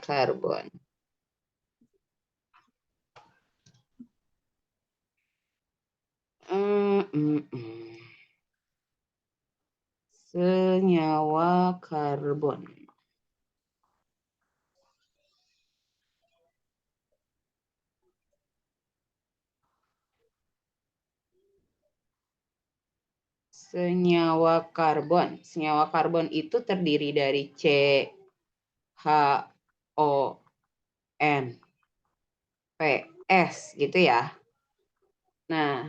karbon. Senyawa karbon. Senyawa karbon. Senyawa karbon itu terdiri dari C, H, O, N, P, S gitu ya. Nah,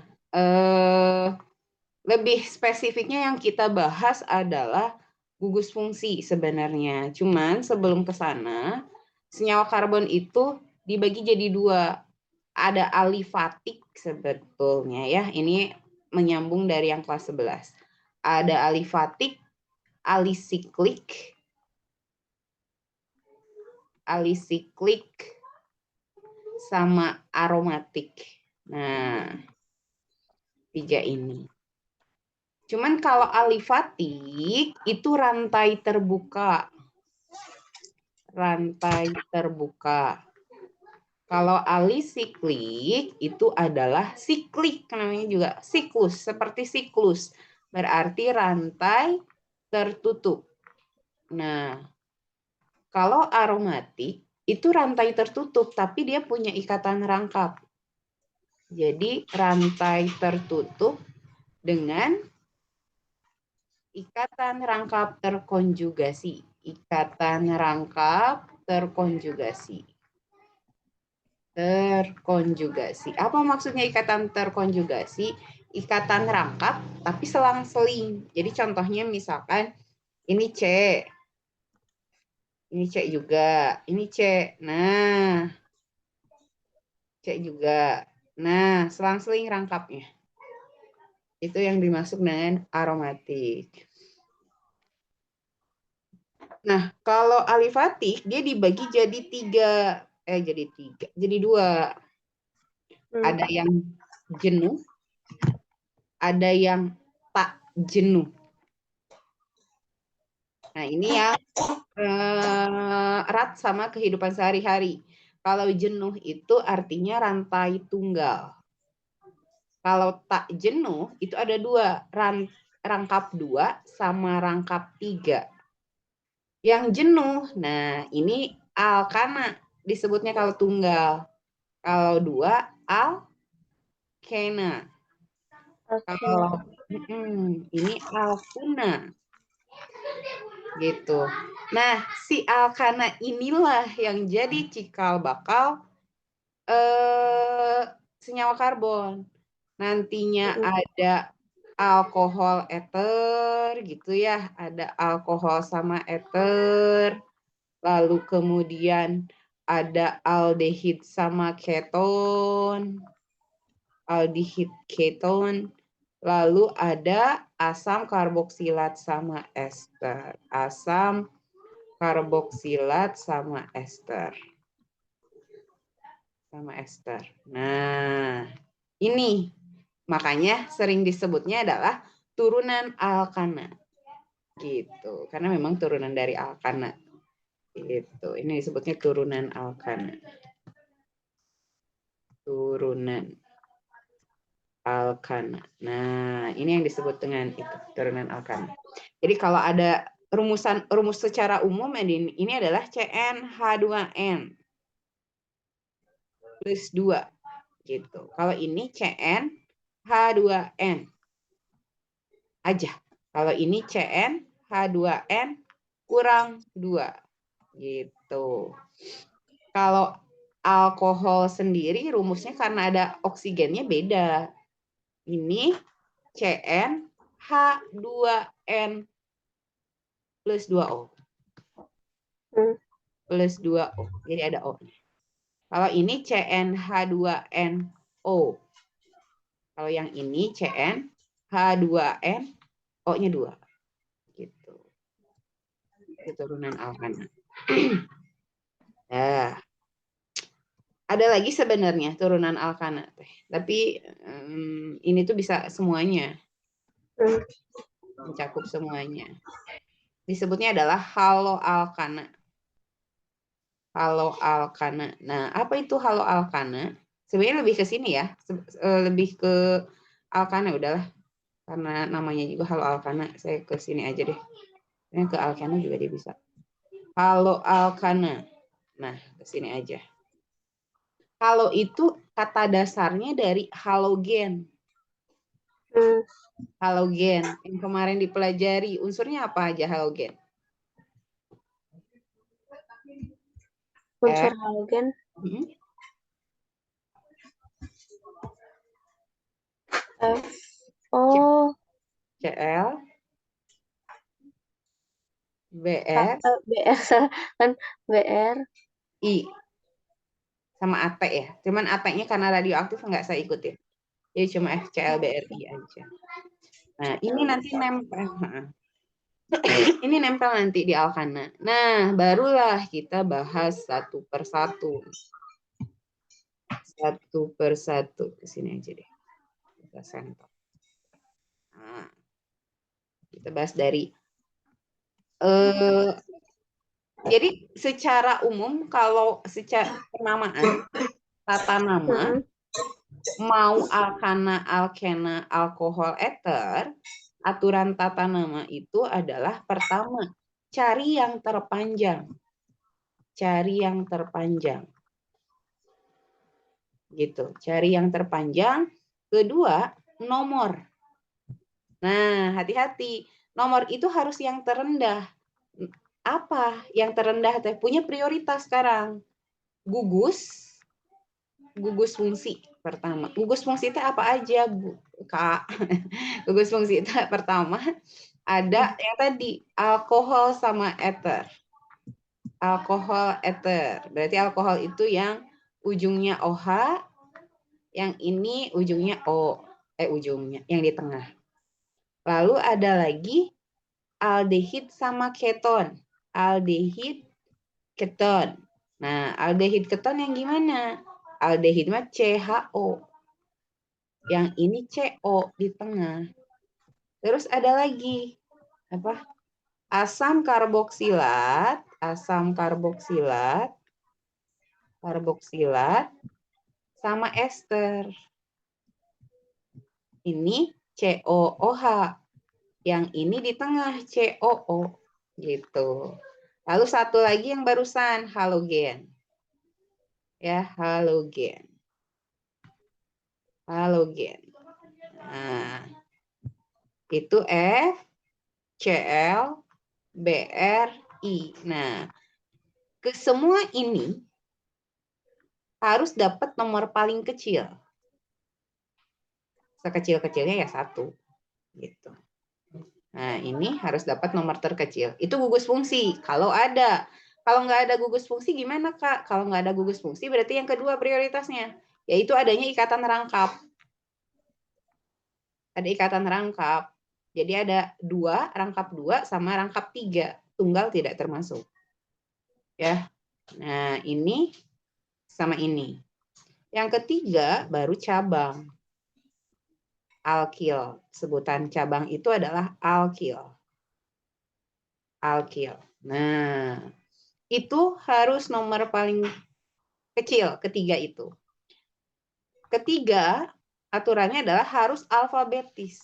lebih spesifiknya yang kita bahas adalah gugus fungsi sebenarnya. Cuman sebelum ke sana, senyawa karbon itu dibagi jadi dua. Ada alifatik sebetulnya ya. Ini menyambung dari yang kelas 11. Ada alifatik, alisiklik, sama aromatik. Nah, tiga ini. Cuman kalau alifatik itu rantai terbuka. Rantai terbuka. Kalau alisiklik itu adalah siklik, namanya juga siklus, seperti siklus. Berarti rantai tertutup. Nah, kalau aromatik itu rantai tertutup, tapi dia punya ikatan rangkap. Jadi rantai tertutup dengan ikatan rangkap terkonjugasi. Ikatan rangkap terkonjugasi. Terkonjugasi. Apa maksudnya ikatan terkonjugasi? Ikatan rangkap tapi selang-seling. Jadi contohnya misalkan ini C. Ini C juga. Ini C. Nah, C juga. Nah, selang-seling rangkapnya. Itu yang dimaksud dengan aromatik. Nah, kalau alifatik dia dibagi jadi jadi dua. Ada yang jenuh, ada yang tak jenuh. Nah, ini yang erat sama kehidupan sehari-hari. Kalau jenuh itu artinya rantai tunggal. Kalau tak jenuh itu ada dua, rangkap 2 sama rangkap 3. Yang jenuh, nah ini alkana disebutnya kalau tunggal. Kalau 2 alkena. Kalau ini alkuna. Gitu. Nah, si alkana inilah yang jadi cikal bakal senyawa karbon. Nantinya ada alkohol eter gitu ya, ada alkohol sama eter. Lalu kemudian ada aldehid sama keton. Aldehid keton. Lalu ada asam karboksilat sama ester. Asam karboksilat sama ester. Sama ester. Nah, ini makanya sering disebutnya adalah turunan alkana. Gitu. Karena memang turunan dari alkana. Gitu. Ini disebutnya turunan alkana. Turunan alkana. Nah, ini yang disebut dengan itu, turunan alkana. Jadi kalau ada rumus secara umum ini adalah CnH2n plus 2 gitu. Kalau ini CnH2n aja. Kalau ini CnH2n kurang 2 gitu. Kalau alkohol sendiri rumusnya karena ada oksigennya beda. Ini CnH2n plus 2O. Plus 2O. Jadi ada O-nya. Kalau ini CnH2nO. Kalau yang ini CnH2n O-nya 2. Gitu. Itu turunan alkana. Nah, ada lagi sebenarnya turunan alkana. Tapi ini tuh bisa semuanya. Mencakup semuanya. Disebutnya adalah haloalkana. haloalkana. Nah, apa itu haloalkana? Sebenarnya lebih ke sini ya, lebih ke alkana udahlah. Karena namanya juga haloalkana, saya ke sini aja deh. Ini ke alkana juga dia bisa. Haloalkana. Nah, ke sini aja. Halo itu kata dasarnya dari halogen. Halogen yang kemarin dipelajari, unsurnya apa aja halogen? Unsur halogen. F. Oh. Cl, Br, BR kan BR, I, sama AT ya. Cuman AT-nya karena radioaktif nggak saya ikutin. Jadi cuma FClBRI aja. Nah, ini nanti nempel. Ini nempel nanti di alkana. Nah, barulah kita bahas satu persatu. Satu persatu. Ke sini aja deh. Kita sentol. Nah, kita bahas dari jadi secara umum kalau secara penamaan tata nama mau alkana, alkena, alkohol, eter, aturan tata nama itu adalah pertama, cari yang terpanjang. Cari yang terpanjang. Gitu, cari yang terpanjang. Kedua, nomor. Nah, hati-hati. Nomor itu harus yang terendah. Apa yang terendah? Punya prioritas sekarang. Gugus fungsi pertama. Gugus fungsi itu apa aja, Bu? Kak? Gugus fungsi itu pertama ada yang tadi alkohol sama eter. Alkohol eter. Berarti alkohol itu yang ujungnya OH, yang ini ujungnya O. Ujungnya yang di tengah. Lalu ada lagi aldehid sama keton. Aldehid, keton. Nah, aldehid keton yang gimana? Aldehid mah CHO. Yang ini CO di tengah. Terus ada lagi apa? Asam karboksilat, karboksilat sama ester. Ini COOH. Yang ini di tengah COO gitu. Lalu satu lagi yang barusan halogen. Ya, halogen. Halogen. Nah, itu F, Cl, Br, I. Nah, ke semua ini harus dapat nomor paling kecil. Sekecil-kecilnya ya 1. Gitu. Nah, ini harus dapat nomor terkecil. Itu gugus fungsi. Kalau ada. Kalau nggak ada gugus fungsi gimana, Kak? Kalau nggak ada gugus fungsi berarti yang kedua prioritasnya. Yaitu adanya ikatan rangkap. Ada ikatan rangkap. Jadi ada rangkap 2 sama rangkap 3. Tunggal tidak termasuk. Ya. Nah, ini sama ini. Yang ketiga baru cabang. Alkil. Sebutan cabang itu adalah alkil. Alkil. Nah, itu harus nomor paling kecil, ketiga itu. Ketiga, aturannya adalah harus alfabetis.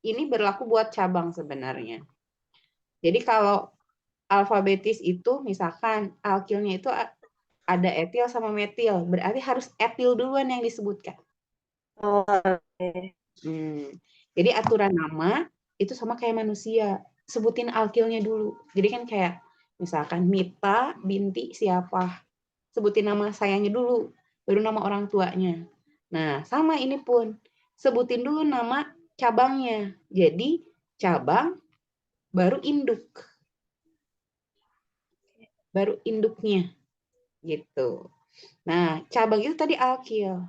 Ini berlaku buat cabang sebenarnya. Jadi kalau alfabetis itu misalkan alkilnya itu ada etil sama metil, berarti harus etil duluan yang disebutkan. Jadi aturan nama itu sama kayak manusia, sebutin alkilnya dulu. Jadi kan kayak misalkan Mita binti siapa, sebutin nama sayanya dulu, baru nama orang tuanya. Nah, sama ini pun, sebutin dulu nama cabangnya. Jadi cabang baru induk. Baru induknya. Gitu. Nah, cabang itu tadi alkil.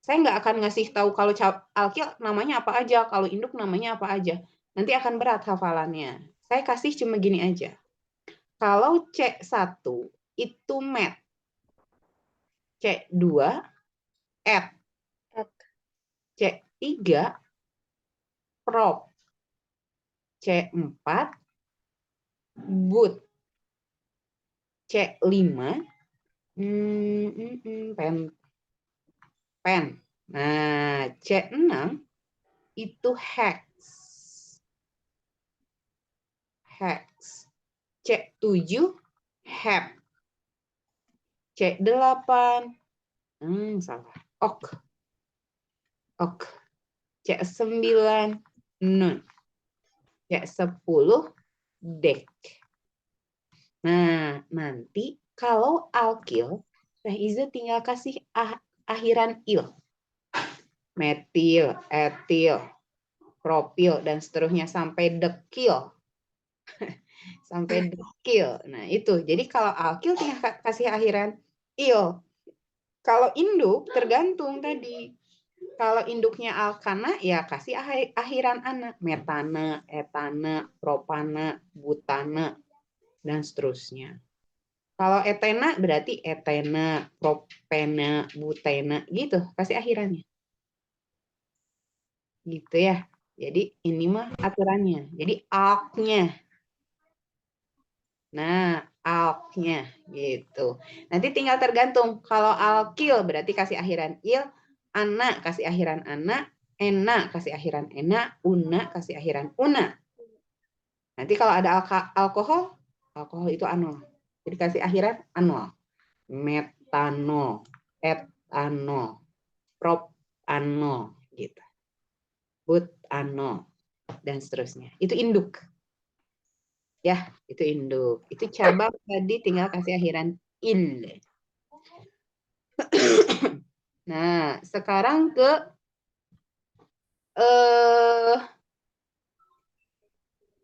Saya nggak akan ngasih tahu kalau alkil namanya apa aja, kalau induk namanya apa aja. Nanti akan berat hafalannya. Saya kasih cuma gini aja. Kalau C1 itu met, C2 et, C3 prop, C4 but, C5 Pen. Nah, C6 itu hex. C7 hep. C8 salah. Ok. C9 nun. C10 dek. Nah, nanti kalau alkil, Teh Iza tinggal kasih akhiran il. Metil, etil, propil, dan seterusnya sampai dekil. Sampai dekil. Nah, itu. Jadi kalau alkil tinggal kasih akhiran il. Kalau induk tergantung tadi. Kalau induknya alkana, ya kasih akhiran ana. Metana, etana, propana, butana, dan seterusnya. Kalau etena berarti etena, propena, butena, gitu. Kasih akhirannya. Gitu ya. Jadi ini mah aturannya. Jadi alknya. Nah, alknya gitu. Nanti tinggal tergantung. Kalau alkil berarti kasih akhiran il, ana kasih akhiran ana, ena kasih akhiran ena, una kasih akhiran una. Nanti kalau ada alkohol, alkohol itu anol. Jadi kasih akhiran anol. Metanol, etanol, propanol gitu. Butanol dan seterusnya. Itu induk. Ya, itu induk. Itu cabang tadi tinggal kasih akhiran il. Nah, sekarang ke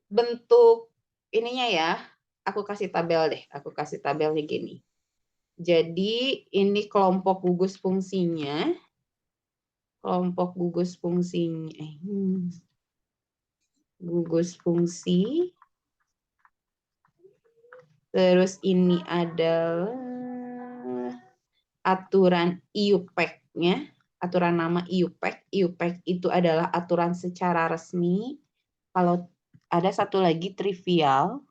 bentuk ininya ya. Aku kasih tabel deh. Aku kasih tabelnya gini. Jadi ini kelompok gugus fungsinya. Kelompok gugus fungsinya. Gugus fungsi. Terus ini adalah aturan IUPAC-nya. Aturan nama IUPAC. IUPAC itu adalah aturan secara resmi. Kalau ada satu lagi trivial.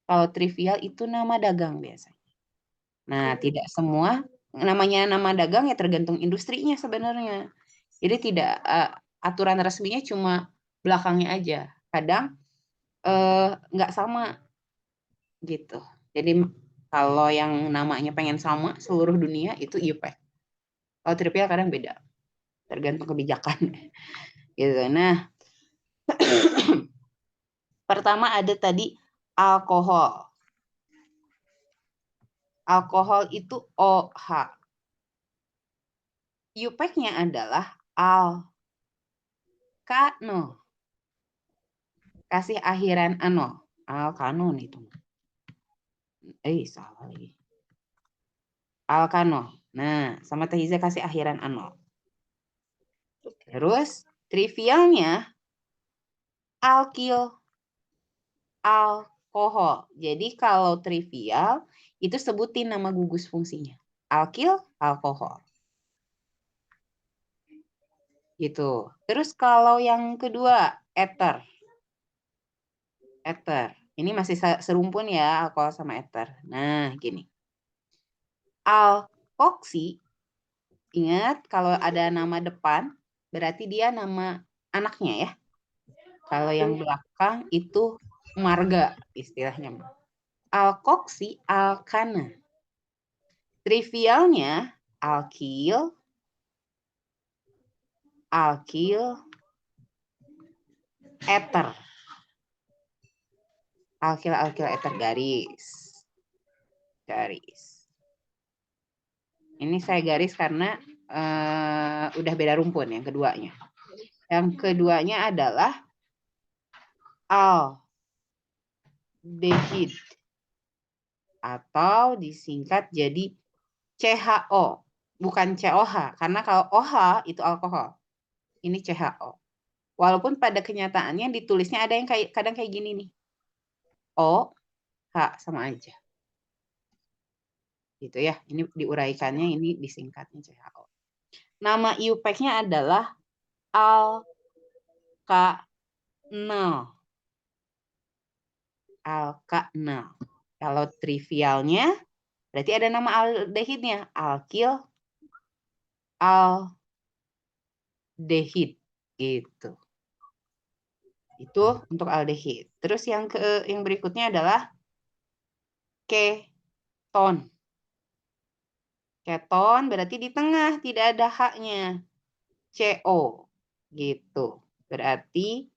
Kalau trivial itu nama dagang biasanya. Nah, tidak semua namanya nama dagang ya tergantung industrinya sebenarnya. Jadi tidak aturan resminya cuma belakangnya aja. Kadang nggak sama gitu. Jadi kalau yang namanya pengen sama seluruh dunia itu IUPAC. Kalau trivial kadang beda. Tergantung kebijakan. Gitu. Nah, pertama ada tadi alkohol. Alkohol itu OH. IUPAC-nya adalah alkano. Kasih akhiran ano. Alkanon itu. Salah lagi. Alkano. Nah, sama Teh Iza kasih akhiran ano. Terus trivialnya alkil. Alkohol. Jadi kalau trivial itu sebutin nama gugus fungsinya. Alkil, alkohol. Gitu. Terus kalau yang kedua, ether. Ether. Ini masih serumpun ya, alkohol sama ether. Nah, gini. Alkoksi, ingat kalau ada nama depan, berarti dia nama anaknya ya. Kalau yang belakang itu marga istilahnya. Alkoksi, alkana. Trivialnya alkil, ether. Alkil, ether, garis. Ini saya garis karena udah beda rumpun yang keduanya. Yang keduanya adalah aldehid atau disingkat jadi CHO, bukan COH, karena kalau OH itu alkohol. Ini CHO. Walaupun pada kenyataannya ditulisnya ada yang kadang kayak gini nih. O, H sama aja. Gitu ya. Ini diuraikannya, ini disingkatnya CHO. Nama IUPAC-nya adalah alkanal. Alkanal. Kalau trivialnya, berarti ada nama aldehidnya. Alkil, aldehid. Gitu. Itu untuk aldehid. Terus yang berikutnya adalah keton. Keton berarti di tengah, tidak ada haknya. CO. Gitu. Berarti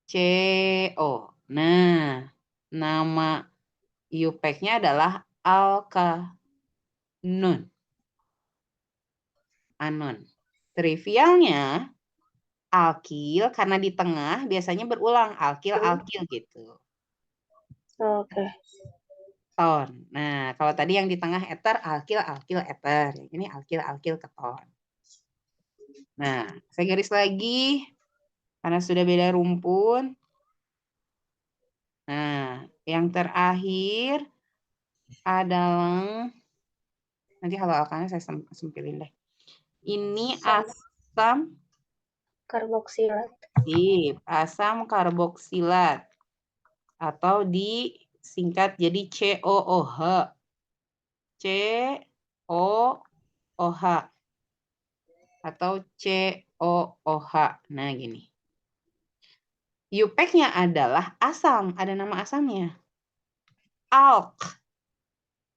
CO. Nah, nama IUPAC-nya adalah alkanon. Anon. Trivialnya, alkil karena di tengah biasanya berulang. Alkil gitu. Oke. Keton. Nah, kalau tadi yang di tengah eter, alkil, eter. Ini alkil, keton. Nah, saya garis lagi. Karena sudah beda rumpun. Nah, yang terakhir adalah, nanti kalau alkannya saya sempilin deh. Ini asam Karboksilat. Asam karboksilat. Atau disingkat jadi COOH. COOH. Atau COOH. Nah, gini. IUPAC-nya adalah asam. Ada nama asamnya.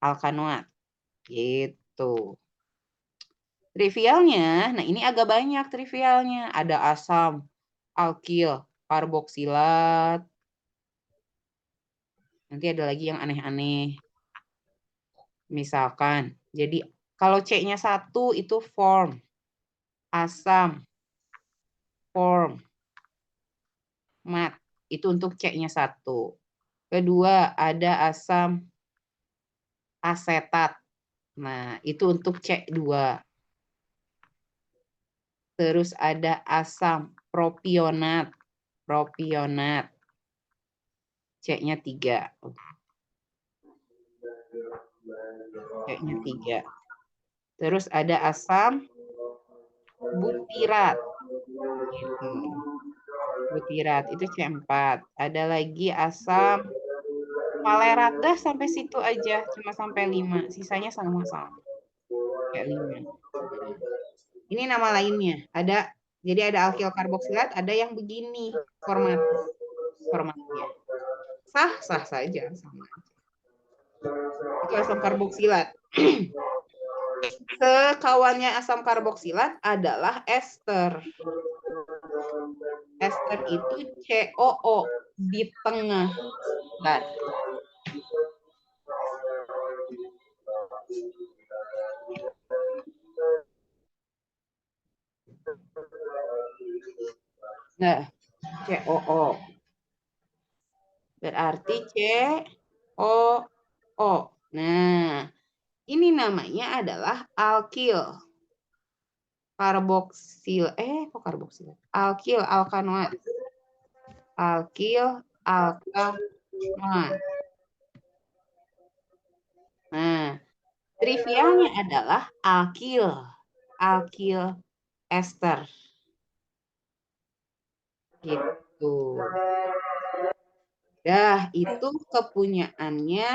Alkanoat. Gitu. Trivialnya, nah ini agak banyak trivialnya. Ada asam, alkil, karboksilat. Nanti ada lagi yang aneh-aneh. Misalkan, jadi kalau C-nya 1 itu form. Asam, form, mat. Itu untuk C-nya 1. Kedua, ada asam asetat. Nah, itu untuk C2. Terus ada asam propionat. C-nya 3. C-nya 3. Terus ada asam butirat. Gitu. Butirat itu C4. Ada lagi asam valerat. Dah sampai situ aja, cuma sampai 5. Sisanya sama-sama. Kayak 5. Ini nama lainnya. Jadi ada alkil karboksilat, ada yang begini formatnya. Sah saja sama aja. Itu asam karboksilat. Sekawannya asam karboksilat adalah ester. Ester itu COO di tengah. Nah, COO. Berarti COO. Nah, ini namanya adalah alkil. Alkil alkanoat. Alkil alkanoat. Nah, trivialnya adalah alkil ester. Gitu. Dah, itu kepunyaannya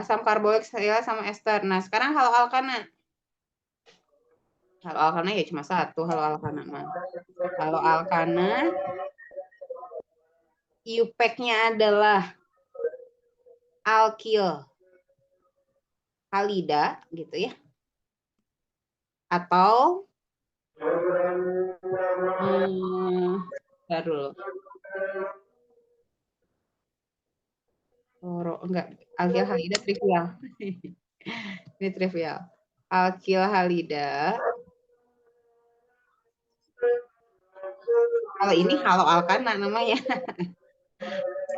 asam karboksilat sama ester. Nah, sekarang halo alkana. Halo alkana ya cuma 1 halo alkana mah. Halo alkana IUPAC-nya adalah alkil halida gitu ya. Atau baru enggak, alkil halida trivial. Ini trivial. Alkil halida. Kalau ini halo alkana namanya.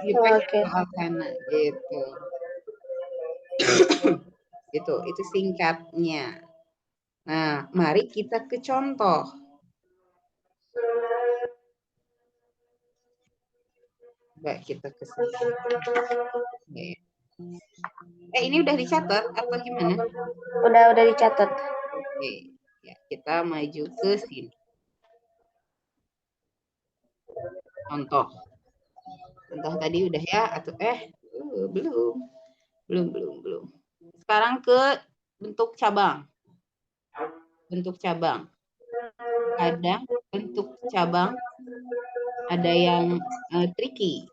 IUPAC halo alkana gitu. itu singkatnya. Nah, mari kita ke contoh. Coba kita ke sini. Ini udah dicatat atau gimana? Udah dicatat. Oke. Ya, kita maju ke sini. contoh. Contoh tadi udah ya atau belum. Sekarang ke bentuk cabang. Bentuk cabang. Ada bentuk cabang ada yang tricky.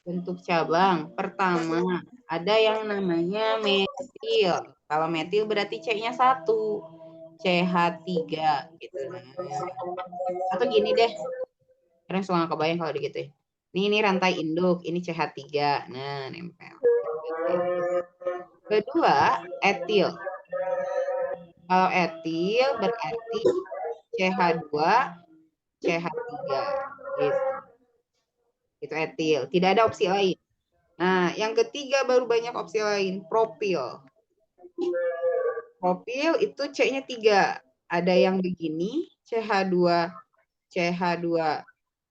Bentuk cabang pertama ada yang namanya metil. Kalau metil berarti C-nya 1. CH3 gitu. Atau gini deh. Karena suka nggak kebayang kalau gitu. Ini rantai induk, ini CH3. Nah, nempel. Kedua, etil. Kalau etil berarti CH2, CH3. Gitu. Itu etil. Tidak ada opsi lain. Nah, yang ketiga baru banyak opsi lain. Propil. Propil itu C-nya 3. Ada yang begini, CH2, CH2,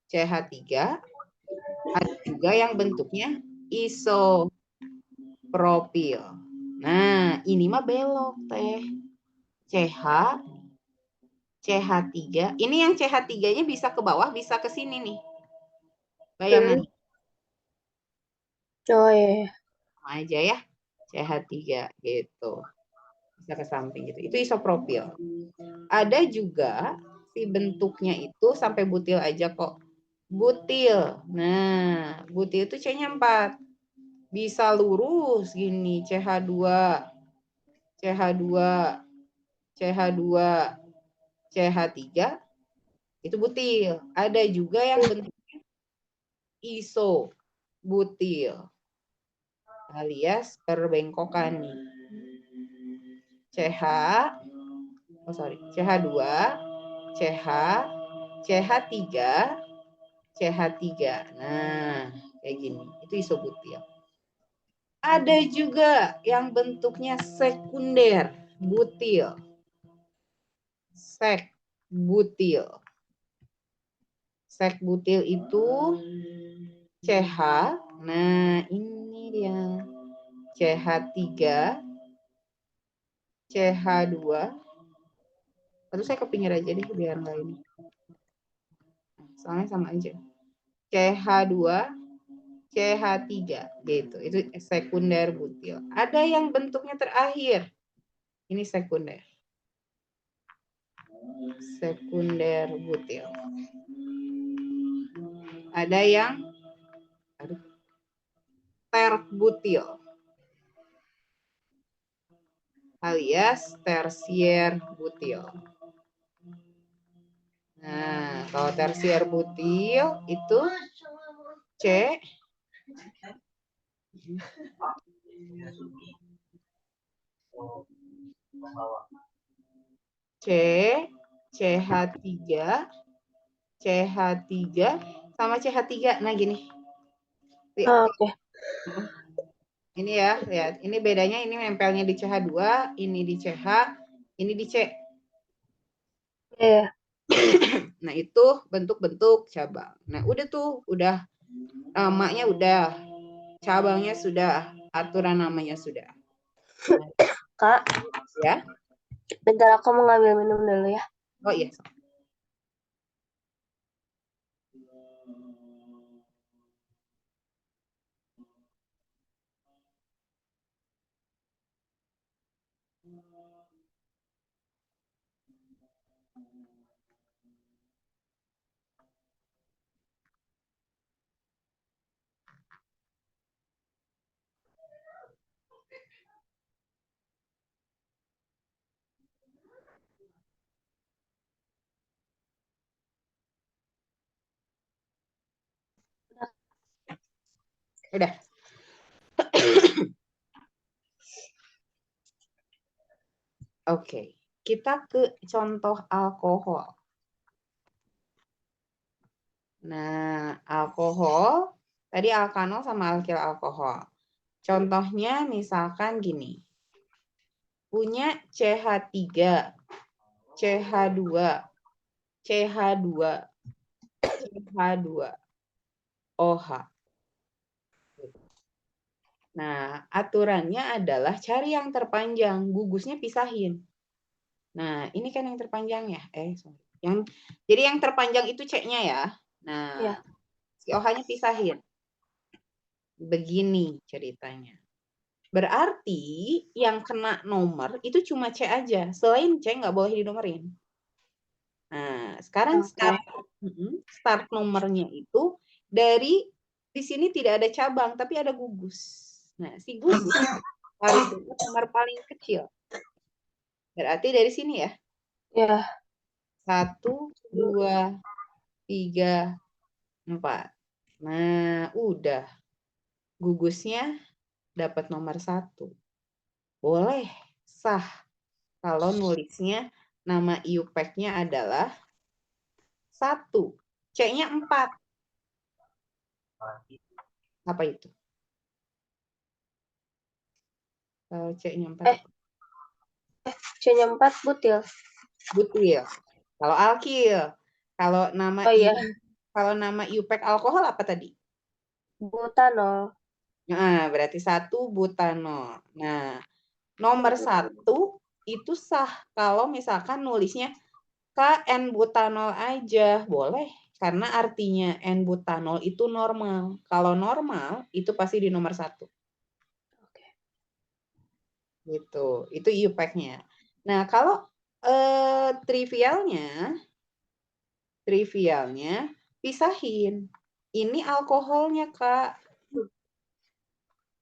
CH3. Ada juga yang bentuknya isopropil. Nah, ini mah belok teh. CH, CH3. Ini yang CH3-nya bisa ke bawah, bisa ke sini nih. Bayangan. Oh iya. Sama aja ya. CH3 gitu. Bisa ke samping gitu. Itu isopropil. Ada juga si bentuknya itu sampai butil aja kok. Butil. Nah, butil itu C-nya 4. Bisa lurus gini, CH2, CH2, CH2, CH3 itu butil. Ada juga yang bentuknya isobutil alias perbengkokan nih. CH, CH2, CH, CH3, CH3. Nah, kayak gini. Itu isobutil. Ada juga yang bentuknya sekunder butil. Sekbutil. Sekbutil itu CH. Nah, ini dia. CH3, CH2. Atau saya ke pinggir aja deh biar enggak ini. Soalnya sama aja. CH2, CH3 gitu. Itu sekunder butil. Ada yang bentuknya terakhir. Ini sekunder. Sekunder butil. Ada yang terbutil alias tersier butil. Nah, kalau tersier butil itu C CH3, CH3 sama CH3. Nah, gini. Oh, oke. Ini ya, lihat. Ini bedanya, ini nempelnya di CH2, ini di CH, ini di C. Iya. Nah, itu bentuk-bentuk cabang. Nah, udah tuh, udah namanya udah, cabangnya sudah, aturan namanya sudah. Kak, Ya. bentar aku mau ngambil minum dulu ya. Oh iya. Udah. Oke, kita ke contoh alkohol. Nah, alkohol, tadi alkanol sama alkil alkohol. Contohnya misalkan gini. Punya CH3, CH2, CH2, CH2, OH. Nah, aturannya adalah cari yang terpanjang, gugusnya pisahin. Nah, ini kan yang terpanjang ya. Sorry. Jadi yang terpanjang itu C-nya ya. Nah, Ya. si OH-nya pisahin. Begini ceritanya. Berarti yang kena nomor itu cuma C aja. Selain C nggak boleh dinomorin. Nah, sekarang start nomornya itu dari di sini tidak ada cabang, tapi ada gugus. Nah, si gugus harus dapat nomor paling kecil. Berarti dari sini ya. Ya. 1, 2, 3, 4. Nah, udah. Gugusnya dapat nomor 1. Boleh, sah. Kalau nulisnya nama IUPAC-nya adalah 1. C-nya 4. Apa itu? Kalau C-nya 4. C-nya 4 butil. Butil. Kalau alkil. Kalau nama IUPAC alkohol apa tadi? Butanol. Nah, berarti 1 butanol. Nah, nomor 1 itu sah kalau misalkan nulisnya N-butanol aja. Boleh. Karena artinya N-butanol itu normal. Kalau normal, itu pasti di nomor 1. Gitu. Itu IUPAC-nya. Nah, kalau trivialnya pisahin. Ini alkoholnya, Kak.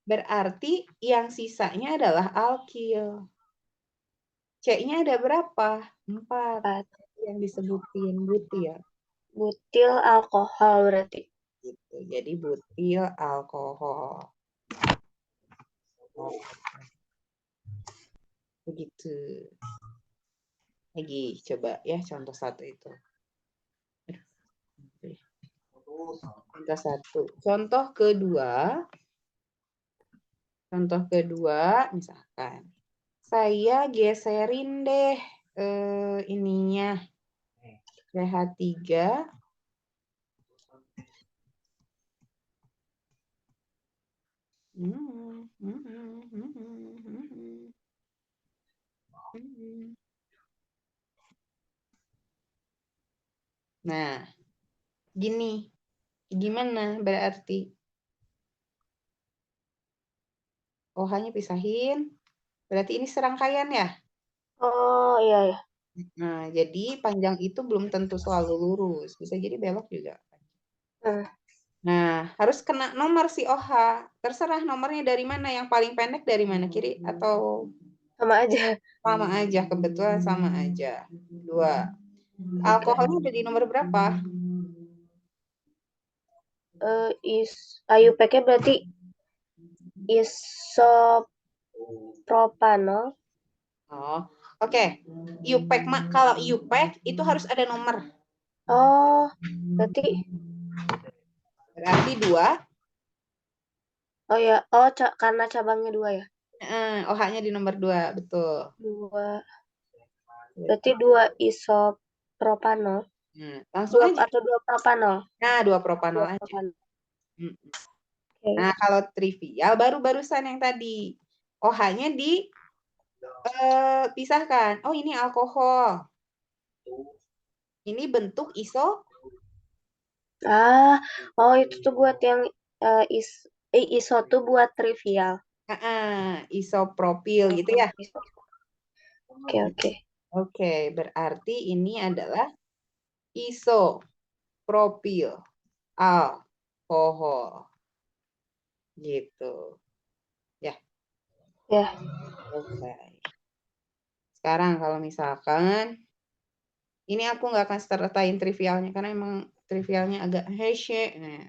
Berarti yang sisanya adalah alkil. C-nya ada berapa? 4. Yang disebutin butil. Butil alkohol berarti. Gitu. Jadi butil alkohol. Begitu. Lagi coba ya contoh 1 itu. Contoh 1. Contoh kedua, misalkan saya geserin deh ininya pH3 Nah, gini. Gimana berarti? OH-nya pisahin. Berarti ini serangkaian ya? Oh, iya ya. Nah, jadi panjang itu belum tentu selalu lurus. Bisa jadi belok juga. Nah, harus kena nomor si OH. Terserah nomornya dari mana. Yang paling pendek dari mana? Kiri atau? Sama aja. Sama aja. Kebetulan sama aja. 2. Alkoholnya ada di nomor berapa? IUPAC-nya berarti isopropanol. Oh, oke. IUPAC, kalau IUPAC itu harus ada nomor. Oh, berarti 2. Oh ya, karena cabangnya 2 ya? OH-nya di nomor 2, betul. 2. Berarti 2 isopropanol. Langsung aja. Atau 2 propanol. Nah, 2 propanol aja. Nah, kalau trivial barusan yang tadi. OH-nya dipisahkan. Oh, ini alkohol. Ini bentuk iso. Itu tuh buat yang iso tuh buat trivial. Isopropil gitu ya. Oke. Oke, berarti ini adalah isopropil alkohol. Gitu. Ya. Ya. Oke. Sekarang kalau misalkan ini aku nggak akan sertain trivialnya karena emang trivialnya agak hece. Nah,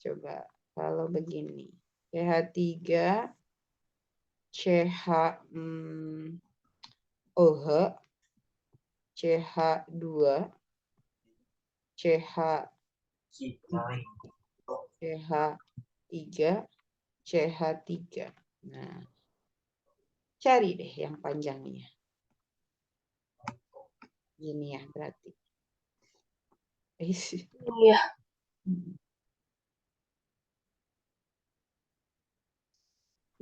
coba kalau begini. pH3 CH OH CH2 CH CH3 CH3. Nah, cari deh yang panjangnya. Gini ya berarti. Iya.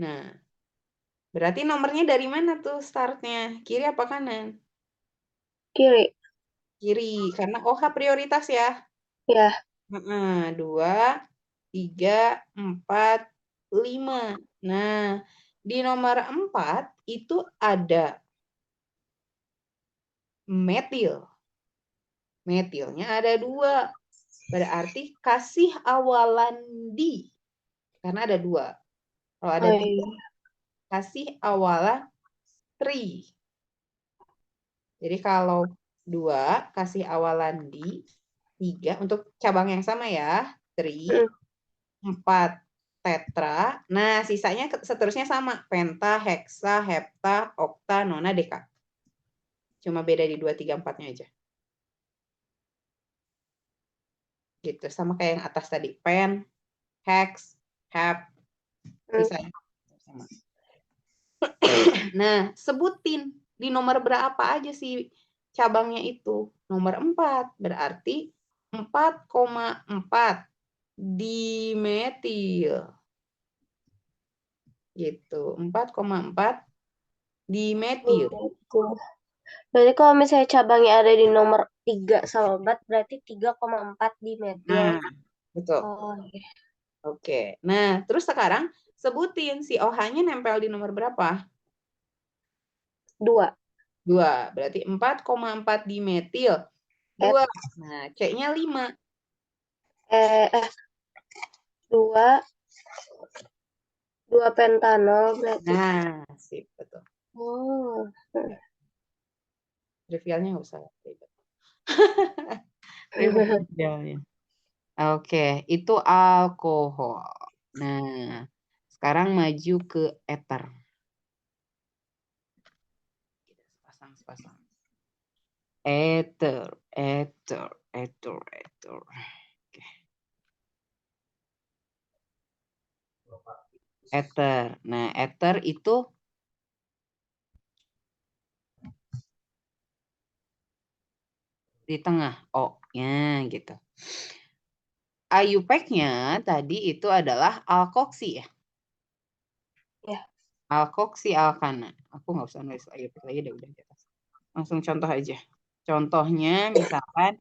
Nah, berarti nomornya dari mana tuh startnya? Kiri apa kanan? Kiri. Kiri, karena OH prioritas ya. Ya. 2, 3, 4, 5. Nah, di nomor 4 itu ada metil. Metilnya ada 2. Berarti kasih awalan di. Karena ada 2. Kalau ada 3, kasih awalan tri. Jadi kalau 2 kasih awalan di, 3 untuk cabang yang sama ya, tri, 4 tetra. Nah, sisanya seterusnya sama, penta, heksa, hepta, okta, nona, deka. Cuma beda di 2, 3, 4-nya aja. Gitu, sama kayak yang atas tadi, pen, hex, hep, sisanya sama. Nah, sebutin di nomor berapa aja sih cabangnya itu. Nomor 4, berarti 4,4 dimetil. Gitu, 4,4 dimetil. Berarti kalau misalnya cabangnya ada di nomor 3 sama 4, berarti 3,4 di metil. Nah, betul. Oh, iya. Oke. Nah, terus sekarang sebutin si OH-nya nempel di nomor berapa? 2. 2. Berarti 4,4 dimetil. 2. Nah, C-nya 5. 2 pentanol berarti. Nah, sip, betul. Oh. Trivialnya nggak usah ribet. Trivialnya. Oke, itu alkohol. Nah, sekarang maju ke ether. Sepasang. Ether. Oke. Ether. Nah, ether itu di tengah O-nya gitu. IUPAC-nya tadi itu adalah alkoksi ya. Ya. Alkoksi alkana. Aku nggak usah nulis IUPAC lagi deh, udah di atas. Langsung contoh aja. Contohnya misalkan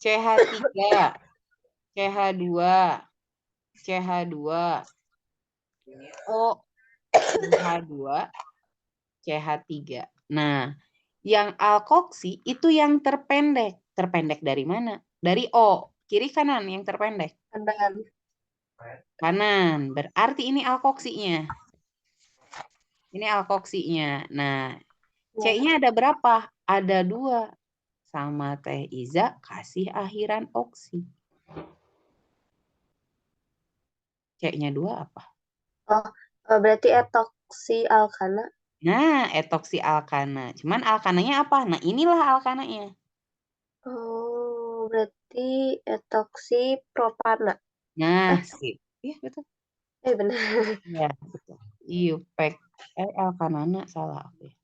CH3, CH2, CH2, O, CH2, CH3. Nah, yang alkoksi itu yang terpendek. Terpendek dari mana? Dari O. Kiri kanan yang terpendek. Kanan. Berarti ini alkoksinya. Ini alkoksinya. Nah, C-nya ada berapa? Ada 2. Sama Teh Iza kasih akhiran oksi. C-nya 2 apa? Oh, berarti etoksi alkana. Nah, etoksi alkana. Cuman alkananya apa? Nah, inilah alkananya. Oh, berarti etoksi propana. Nah, sip. Iya, betul. Benar. Ya, betul. IUPAC. Alkanana salah aku ya.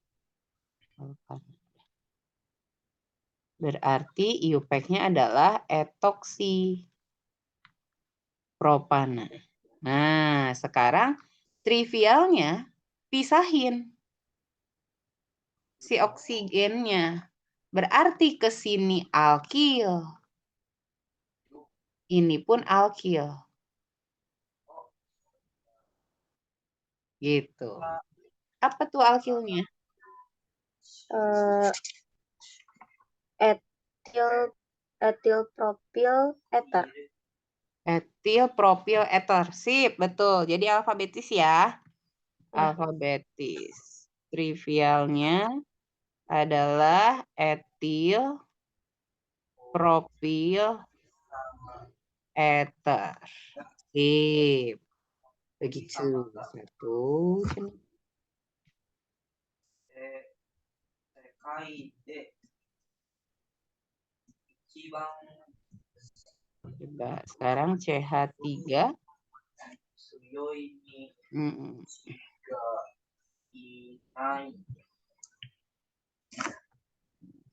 Alkana. Berarti IUPAC-nya adalah etoksi propana. Nah, sekarang trivialnya pisahin si oksigennya. Berarti ke sini alkil. Ini pun alkil. Gitu. Apa tuh alkilnya? Etil propil ether. Etil propil ether. Sip, betul. Jadi alfabetis ya. Alfabetis. Trivialnya adalah etil propil ether. Sip. Begitu. 1. Coba sekarang CH3.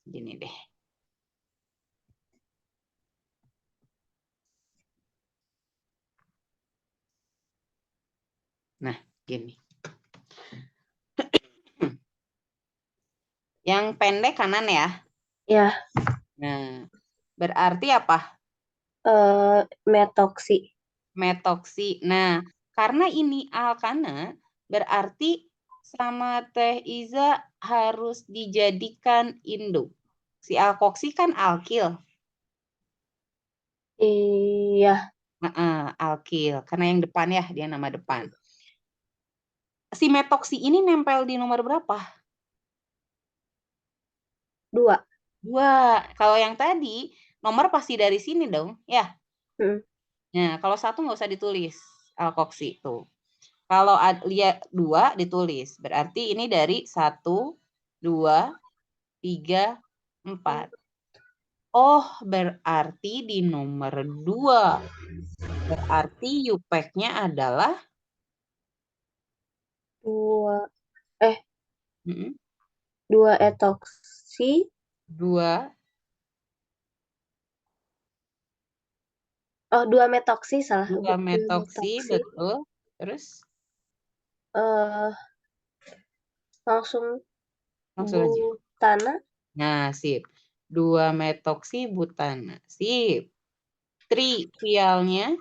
Gini deh. Nah, gini. Yang pendek kanan ya. Ya. Nah, berarti apa? Metoksi. Metoksi. Nah, karena ini alkana, berarti sama Teh Iza harus dijadikan induk. Si alkoksi kan alkil. Iya, Alkil. Karena yang depan ya, dia nama depan. Si metoksi ini nempel di nomor berapa? 2. 2. Kalau yang tadi, nomor pasti dari sini dong, ya. Nah, kalau 1 nggak usah ditulis, alkoksi tuh. Kalau lihat 2 ditulis, berarti ini dari 1, 2, 3, 4. Oh, berarti di nomor 2. Berarti UPEC-nya adalah 2 etoksi. 2. Oh, 2 metoksi, salah. 2 metoksi, betul. Terus? Langsung Langsung aja. butana. Nah, sip. 2 metoksi butana. Sip. Trivialnya?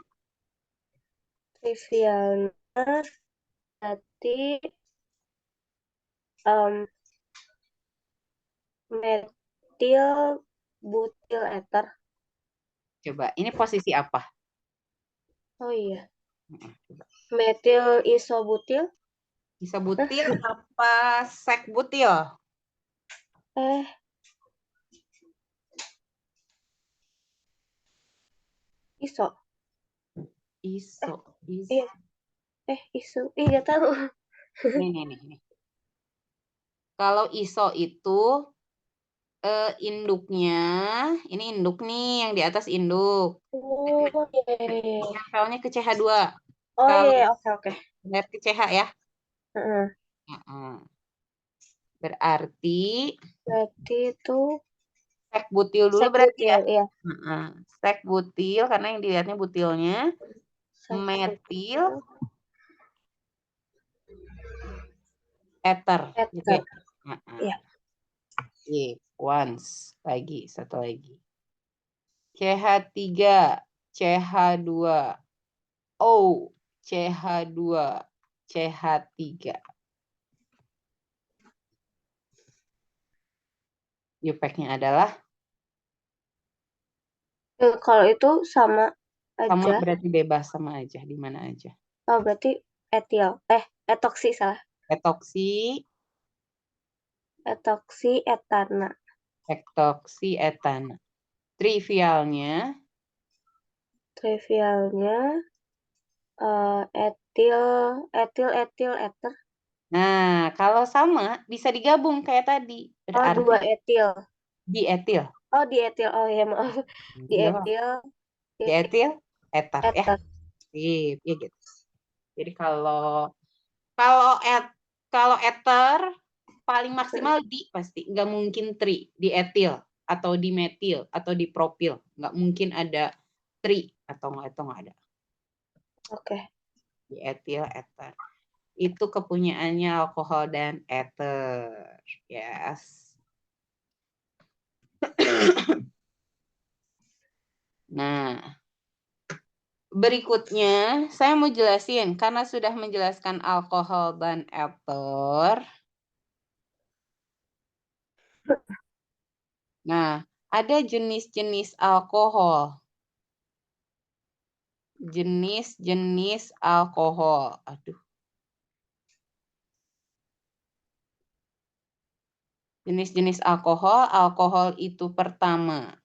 Trivialnya berarti metil butil eter. Coba, ini posisi apa? Oh iya. Coba. Metil isobutil. Isobutil apa sekbutil? Iso. Iso. Iya. Iso. Nggak tahu. Nih. Kalau iso itu induknya, ini induk nih, yang di atas induk. Oh, iya. Nempelnya ke CH2. Oh Kalau iya, oke. lihat ke CH ya. Berarti itu sek butil dulu berarti ya. Iya. Sek butil karena yang dilihatnya butilnya. Metil eter. Gitu ya. Iya. Once lagi, satu lagi. CH3, CH2, O, CH2, CH3. UPEC-nya adalah? Kalau itu sama aja. Sama berarti bebas, sama aja, di mana aja. Oh, berarti etil. Etoksi, salah. Etoksi etana. Etoksi etana. Trivialnya? Etil, eter. Nah, kalau sama bisa digabung kayak tadi. Berarti 2 etil. dietil. Oh, dietil. Oh ya, maaf. Dietil. Dietil eter ya. Sip, ya gitu. Jadi kalau eter paling maksimal di pasti, nggak mungkin tri, dietil atau dimetil atau dipropil, nggak mungkin ada tri atau nggak ada. Oke. Dietil eter. Itu kepunyaannya alkohol dan eter. Yes. Nah, berikutnya saya mau jelasin karena sudah menjelaskan alkohol dan eter. Nah, ada jenis-jenis alkohol. Jenis-jenis alkohol. Aduh. Jenis-jenis alkohol. Alkohol itu pertama.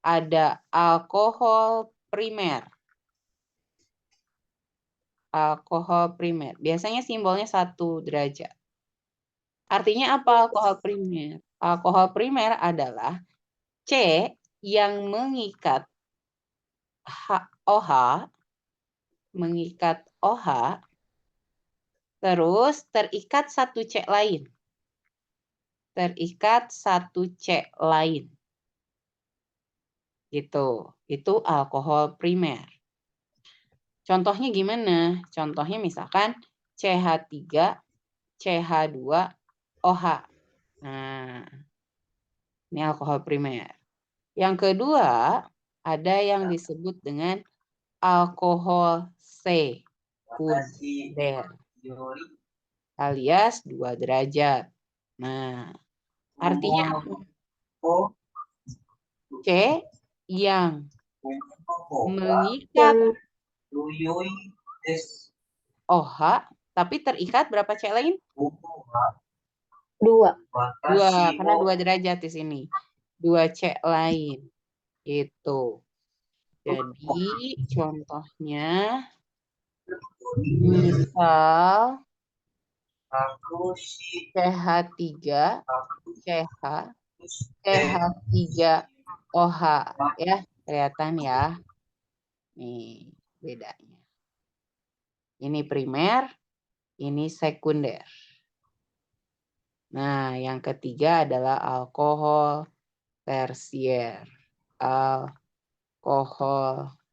Ada alkohol primer. Alkohol primer. Biasanya simbolnya 1 derajat. Artinya apa alkohol primer? Alkohol primer adalah C yang mengikat OH, terus terikat 1 C lain. Gitu. Itu alkohol primer. Contohnya gimana? Contohnya misalkan CH3, CH2, OH. Nah, ini alkohol primer. Yang kedua, ada yang disebut dengan alkohol sekunder alias 2 derajat. Nah, artinya apa? C yang mengikat OH tapi terikat berapa C lain? 2. 2, karena 2 derajat di sini. 2 C lain. Gitu. Jadi contohnya misal CH3, CH, CH3OH ya, kelihatan ya. Nih bedanya. Ini primer, ini sekunder. Nah, yang ketiga adalah alkohol tersier. Alkohol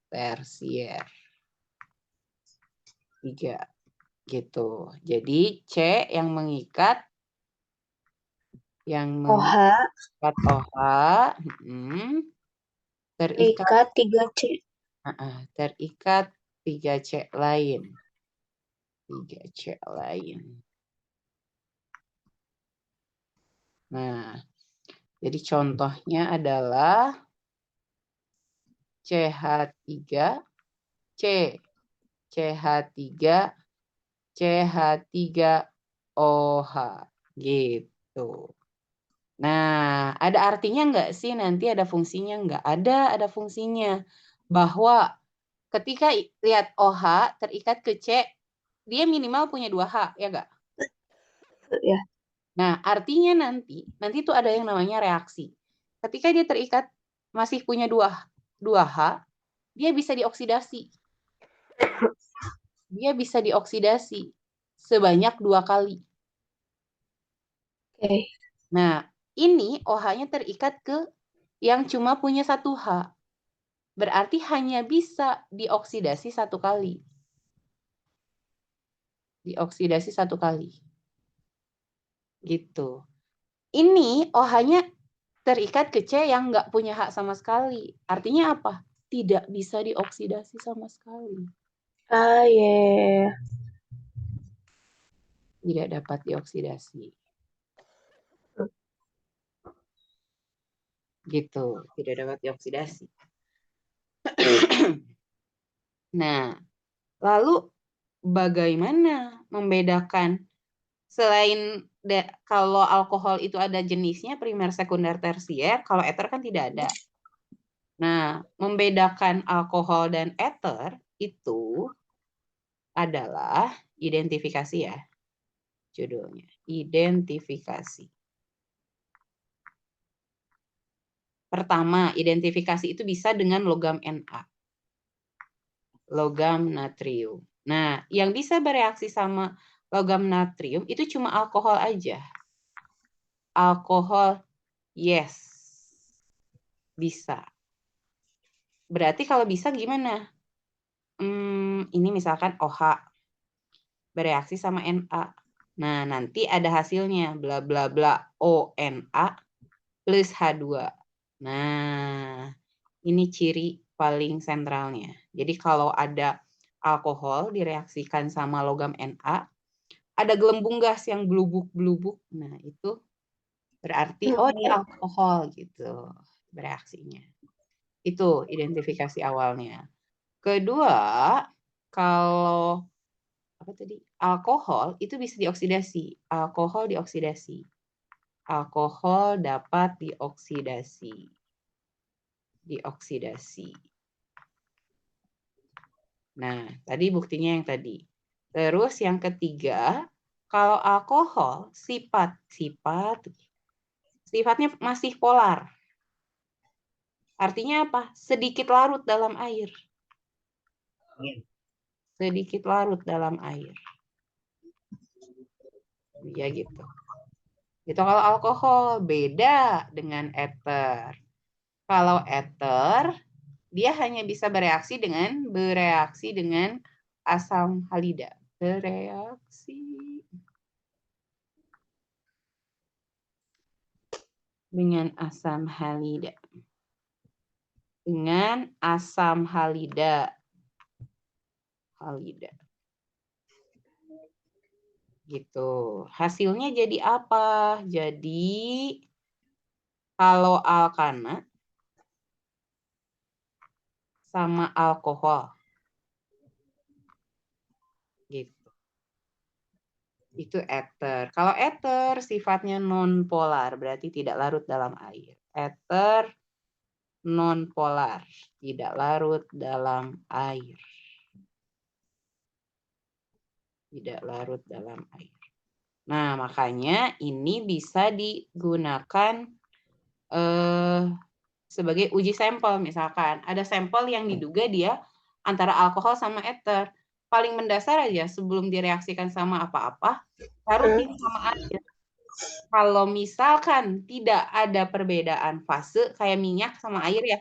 tersier. 3 gitu. Jadi C yang mengikat OH OH terikat 3C. Terikat 3C lain. 3C lain. Nah, jadi contohnya adalah CH3, C, CH3, CH3OH. Gitu. Nah, ada artinya nggak sih? Nanti ada fungsinya nggak? Ada fungsinya. Bahwa ketika lihat OH terikat ke C, dia minimal punya 2H, ya nggak? Ya. Nah, artinya nanti itu ada yang namanya reaksi. Ketika dia terikat masih punya 2H, dia bisa dioksidasi. Dia bisa dioksidasi sebanyak 2 kali. Oke. Nah, ini OH-nya terikat ke yang cuma punya 1H. Berarti hanya bisa dioksidasi 1 kali. Dioksidasi 1 kali. Gitu. Ini OH-nya terikat ke C yang nggak punya H sama sekali. Artinya apa? Tidak bisa dioksidasi sama sekali. Yeah. Tidak dapat dioksidasi. Gitu. Tidak dapat dioksidasi. Nah, lalu bagaimana membedakan selain kalau alkohol itu ada jenisnya primer, sekunder, tersier, kalau ether kan tidak ada. Nah, membedakan alkohol dan ether itu adalah identifikasi ya. Judulnya, identifikasi. Pertama, identifikasi itu bisa dengan logam Na. Logam natrium. Nah, yang bisa bereaksi sama logam natrium itu cuma alkohol aja. Alkohol, yes. Bisa. Berarti kalau bisa gimana? Ini misalkan OH bereaksi sama Na. Nah, nanti ada hasilnya. Bla bla bla ONa plus H2. Nah, ini ciri paling sentralnya. Jadi kalau ada alkohol direaksikan sama logam Na, ada gelembung gas yang blubuk-blubuk. Nah, itu berarti dia alkohol gitu bereaksinya. Itu identifikasi awalnya. Kedua, kalau apa tadi? Alkohol itu bisa dioksidasi. Alkohol dioksidasi. Alkohol dapat dioksidasi. Dioksidasi. Nah, tadi buktinya yang tadi. Terus yang ketiga, kalau alkohol sifatnya masih polar. Artinya apa? Sedikit larut dalam air. Sedikit larut dalam air. Ya gitu. Itu kalau alkohol beda dengan ether. Kalau ether dia hanya bisa bereaksi dengan asam halida. Bereaksi dengan asam halida. dengan asam halida. Gitu. Hasilnya jadi apa? Jadi kalau alkana sama alkohol. Gitu. Itu ether. Kalau ether sifatnya non-polar, berarti tidak larut dalam air. Ether non-polar, tidak larut dalam air. Tidak larut dalam air. Nah, makanya ini bisa digunakan sebagai uji sampel. Misalkan ada sampel yang diduga dia antara alkohol sama ether. Paling mendasar aja sebelum direaksikan sama apa-apa, taruhin sama air. Kalau misalkan tidak ada perbedaan fase kayak minyak sama air ya.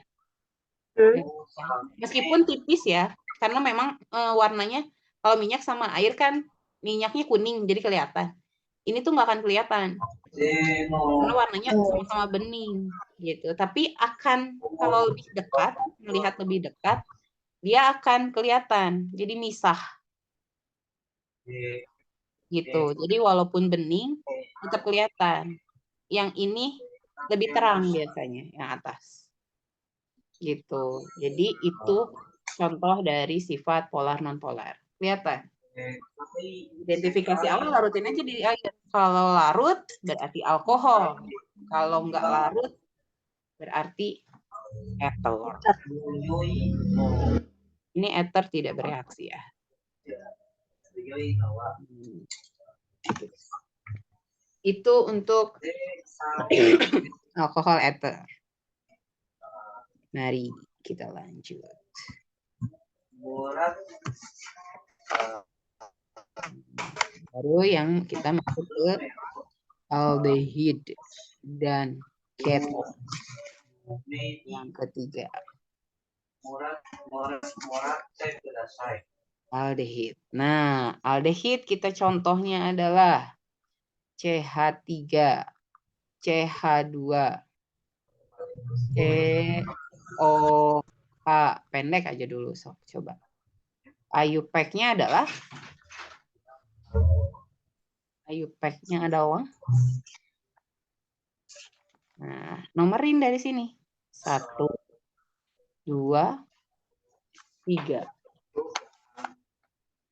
Meskipun tipis ya, karena memang warnanya kalau minyak sama air kan minyaknya kuning jadi kelihatan. Ini tuh nggak akan kelihatan karena warnanya sama-sama bening gitu. Tapi akan kalau lebih dekat, melihat lebih dekat, dia akan kelihatan. Jadi misah gitu. Jadi walaupun bening tetap kelihatan. Yang ini lebih terang biasanya yang atas. Gitu. Jadi itu contoh dari sifat polar non polar. Kelihatan. Identifikasi awal larutin aja di air. Kalau larut berarti alkohol. Kalau nggak larut berarti ether. Ini ether tidak bereaksi ya. Itu untuk alkohol ether. Mari kita lanjut. Baru yang kita masuk ke aldehyde dan keton. Yang ketiga. Aldehyde. Nah, aldehyde kita contohnya adalah CH3, CH2, COH. Pendek aja dulu, sob. Coba. IUPAC-nya adalah nah, nomerin dari sini. 1, 2, 3.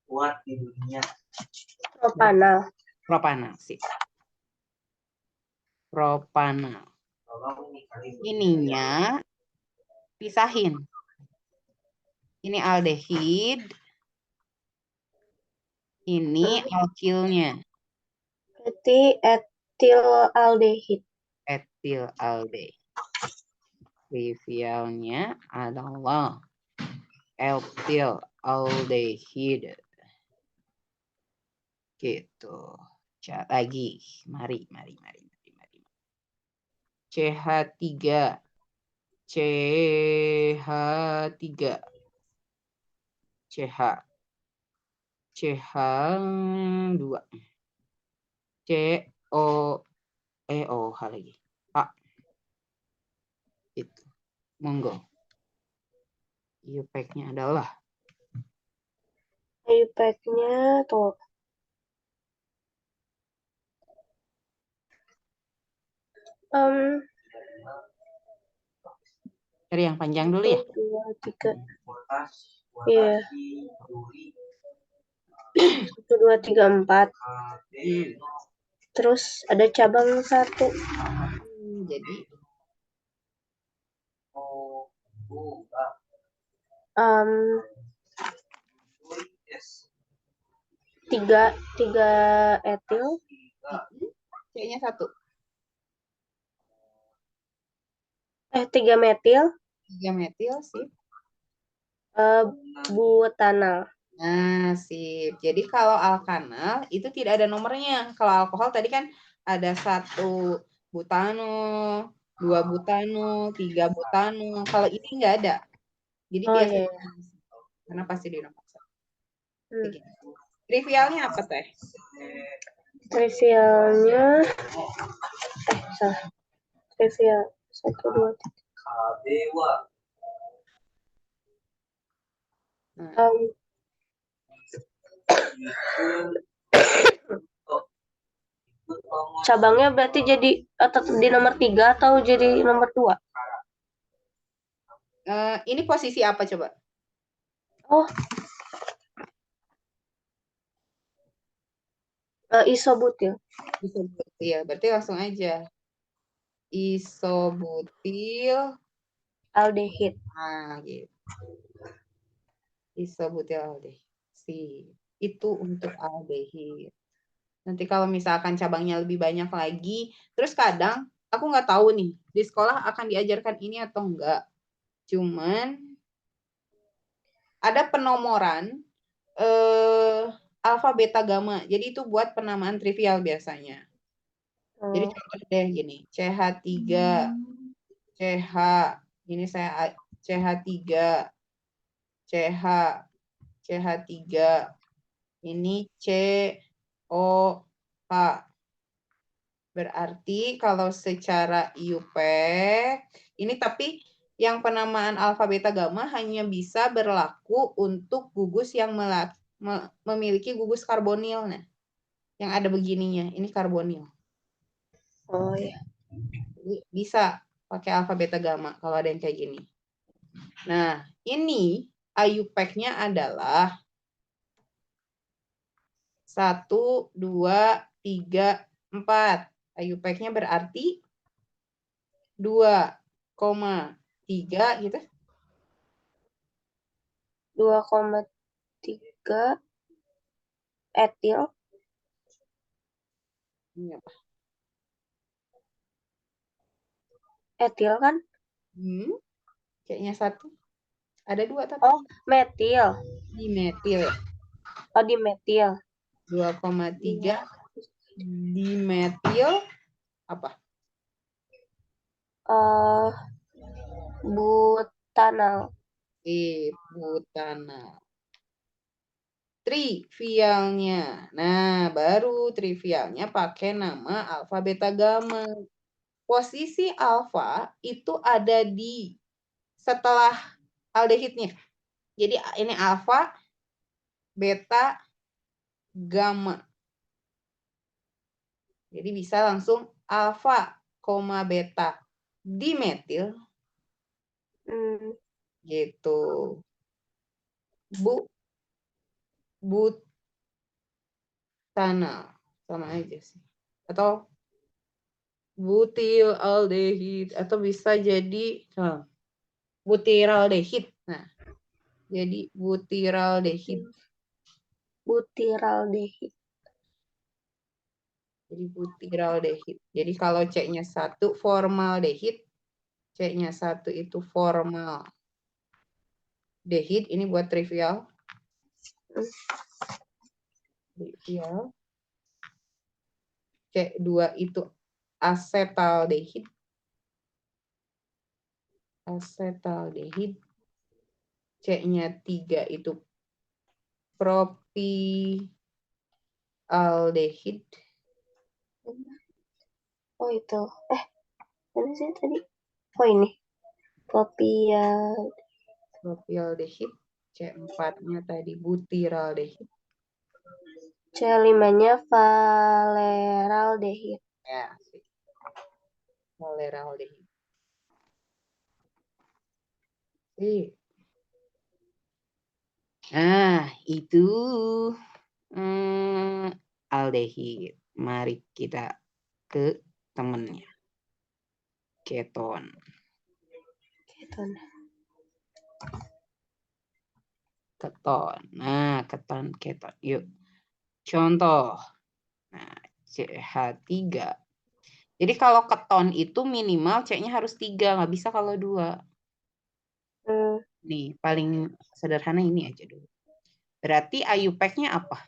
Kuat di dunia. Propanal sih. Propanal. Ininya pisahin. Ini aldehyde. Ini alkilnya. Berarti etilaldehyde. Etilaldehyde. Trivialnya adalah etilaldehyde. Gitu. Lagi. Mari. CH3. CH3. CH2. COH lagi. Pak. Itu. Monggo. IUPAC-nya adalah IUPAC-nya tuh. dari yang panjang dulu ya. 1, 2, 3. Iya. 1, 2, 3, 4. Terus ada cabang 1. Jadi 3 etil. C-nya 1. 3 metil. 3 metil sip. Butanal. Nah, sip. Jadi kalau alkanal itu tidak ada nomornya. Kalau alkohol tadi kan ada 1 butano, 2 butano, 3 butano. Kalau ini nggak ada. Jadi biasanya karena pasti di nomor 1. Trivialnya apa teh? Trivialnya salah. Trivial 1, 2, 3. Nah, Cabangnya berarti jadi tetap di nomor 3 atau jadi nomor 2? ini posisi apa coba? Oh, isobutil. Isobutil. Ya, berarti langsung aja. Isobutil Aldehid. Nah, gitu. Isobutil aldehid. Itu untuk aldehid. Nanti kalau misalkan cabangnya lebih banyak lagi, terus kadang aku nggak tahu nih, di sekolah akan diajarkan ini atau enggak. Cuman ada penomoran alfa, beta, gamma. Jadi itu buat penamaan trivial biasanya. Jadi contoh deh gini, CH3, CH, ini saya CH3, CH, CH3, ini COH. Berarti kalau secara IUPAC, ini tapi yang penamaan alfa, beta, gamma hanya bisa berlaku untuk gugus yang memiliki gugus karbonil. Nah, yang ada begininya, ini karbonil. Oh ya. Jadi bisa pakai alfa, beta, gamma kalau ada yang kayak gini. Nah, ini IUPAC-nya adalah 1, 2, 3, 4. IUPAC-nya berarti 2,3 gitu. 2,3 etil. Ini apa? Etil kan? Kayaknya 1. Ada 2 tapi. Oh, metil. Dimetil ya. Oh, dimetil. 2,3 dimetil apa? Butanal. Butanal. Trivialnya. Nah, baru trivialnya pakai nama alfa, beta, gamma. Posisi alfa itu ada di setelah aldehidnya. Jadi ini alfa, beta, gamma. Jadi bisa langsung alfa, beta, dimetil. Gitu. Butanal. Sama aja sih. Atau butil aldehid. Atau bisa jadi butiraldehid. Nah, jadi butiraldehid. Butiraldehid. Jadi butiraldehid. Jadi kalau C-nya 1 formaldehid, C-nya 1 itu formal. Dehid ini buat trivial. Trivial. C2 itu asetaldehid. Asetaldehid. C-nya 3 itu propyaldehid. Oh itu. Mana sih tadi? Oh ini. Propyaldehid. C4-nya tadi butiraldehid. C5-nya valeraldehid. Ya, valeraldehid. Nah, itu aldehid. Mari kita ke temennya. Keton. Keton. Nah, keton. Yuk. Contoh. Nah, CH3. Jadi kalau keton itu minimal C-nya harus 3. Nggak bisa kalau 2. Nih, paling sederhana ini aja dulu. Berarti IUPAC-nya apa?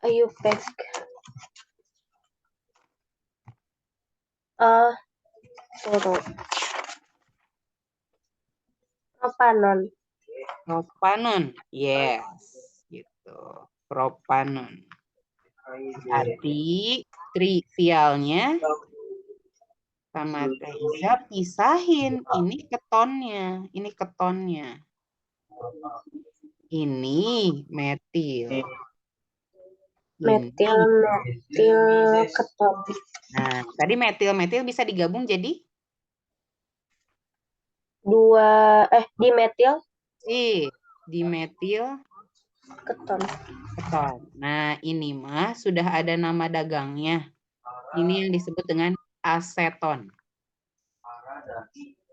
IUPAC. Propanon. Propanon. Yes. Gitu. Propanon. Berarti trivialnya sama Teza pisahin. Ini ketonnya. Ini ketonnya. Ini metil. Metil, metil keton. Nah, tadi metil bisa digabung jadi dimetil dimetil keton. keton. Nah, ini mah sudah ada nama dagangnya. Ini yang disebut dengan aseton.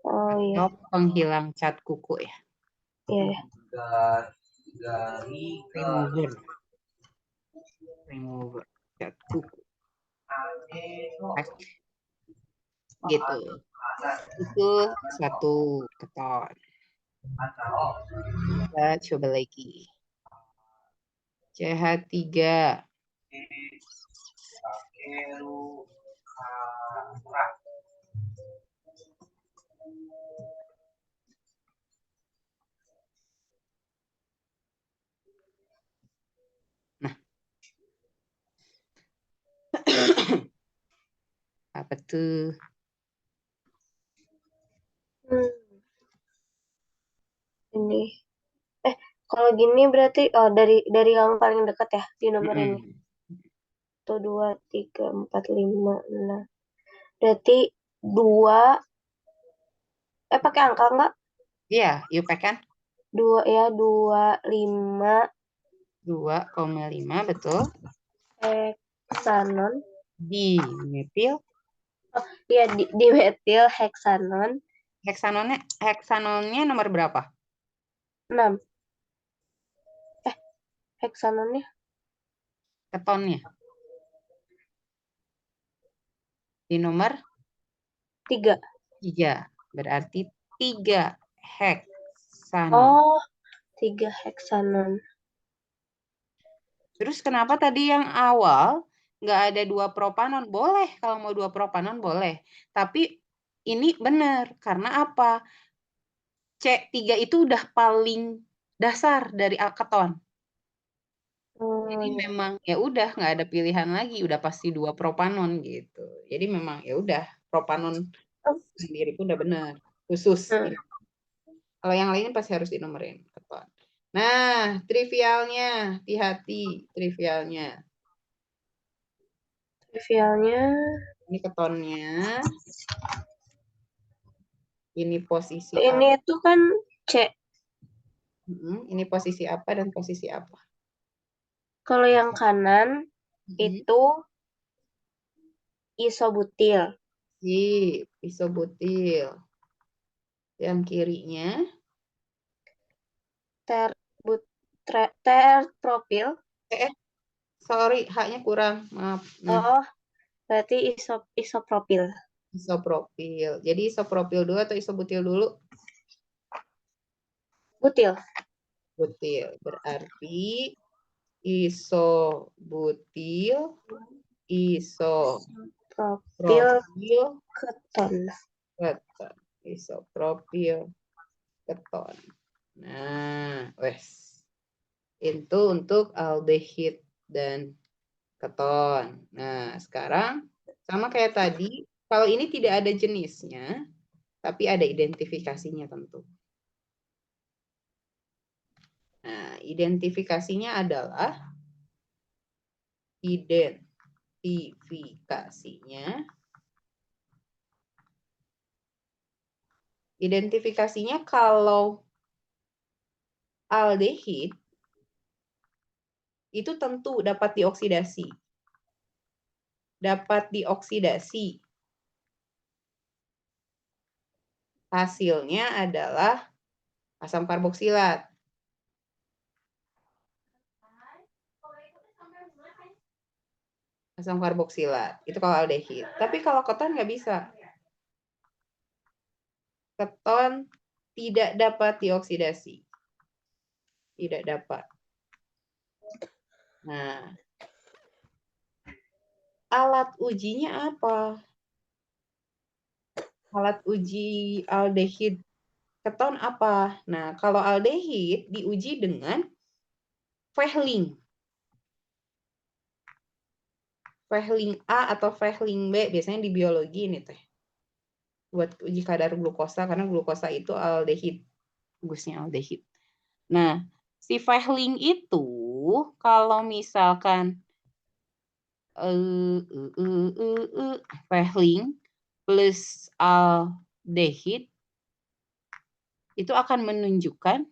Oh iya. Atau penghilang cat kuku ya. Iya. Remover cat kuku. Gitu. Itu satu keton. Kita coba lagi. CH3. Nah. Apa tuh? Ini. Kalau gini berarti dari yang paling dekat ya di nomor ini. 1, 2, 3, 4, 5, 6. Berarti 2. Pakai angka enggak? Iya, IUPAC kan? 2 ya, 25. 2,5 betul. Heksanon. Dimetil. Oh iya, dimetil heksanon. Heksanonnya nomor berapa? 6. Heksanonnya? Ketonnya. Di nomor 3. 3. Berarti 3 heksanon. Oh, 3 heksanon. Terus kenapa tadi yang awal nggak ada 2 propanon? Boleh, kalau mau 2 propanon boleh. Tapi ini benar. Karena apa? C3 itu udah paling dasar dari keton. Jadi memang ya udah nggak ada pilihan lagi, udah pasti 2 propanon gitu. Jadi memang ya udah propanon sendiri pun udah benar, khusus. Kalau yang lain pasti harus dinomorin keton. Nah, trivialnya, hati-hati trivialnya. Ini ketonnya. Ini posisi ini apa? itu kan C. Ini posisi apa dan posisi apa? Kalau yang kanan itu isobutil. Isobutil. Yang kirinya terpropil. Sorry, H-nya kurang, maaf. Nah. Oh, berarti isopropil. Isopropil. Jadi isopropil dulu atau isobutil dulu? Butil. Butil. Berarti isobutil, isopropil keton. Isopropil keton. Nah, wes. Itu untuk aldehid dan keton. Nah, sekarang sama kayak tadi, kalau ini tidak ada jenisnya, tapi ada identifikasinya tentu. Nah, identifikasinya adalah identifikasinya kalau aldehid itu tentu dapat dioksidasi. Hasilnya adalah asam karboksilat. Asam karboksilat. Itu kalau aldehid. Tapi kalau keton nggak bisa. Keton tidak dapat dioksidasi. Tidak dapat. Nah, alat ujinya apa? Alat uji aldehid keton apa? Nah, kalau aldehid diuji dengan Fehling. Fehling A atau Fehling B, biasanya di biologi ini teh. buat uji kadar glukosa karena glukosa itu aldehid, gusnya aldehid. Nah, si Fehling itu kalau misalkan Fehling plus aldehid itu akan menunjukkan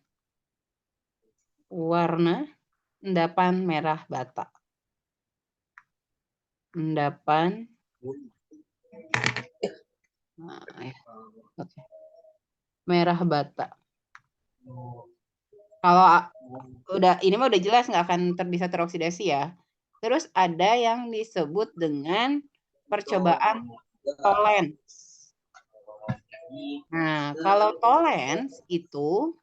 warna endapan merah bata. Endapan merah bata. Kalau udah ini mah udah jelas nggak akan bisa teroksidasi ya. Terus ada yang disebut dengan percobaan Tollens. Nah, kalau Tollens itu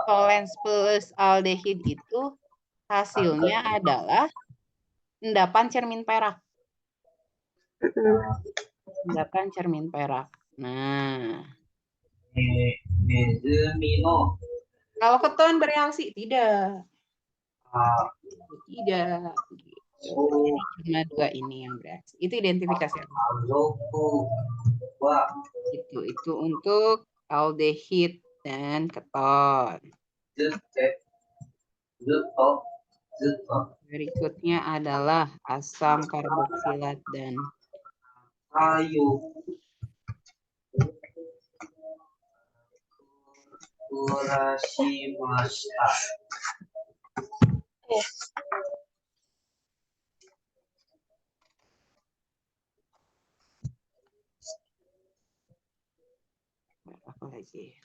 Tollens plus aldehid itu hasilnya adalah endapan cermin perak. Endapan cermin perak. Nah, kalau keton bereaksi tidak. Tidak. Jadi cuma dua ini yang bereaksi. Itu identifikasi. Itu untuk aldehid dan keton. Berikutnya adalah asam karboksilat dan apa lagi?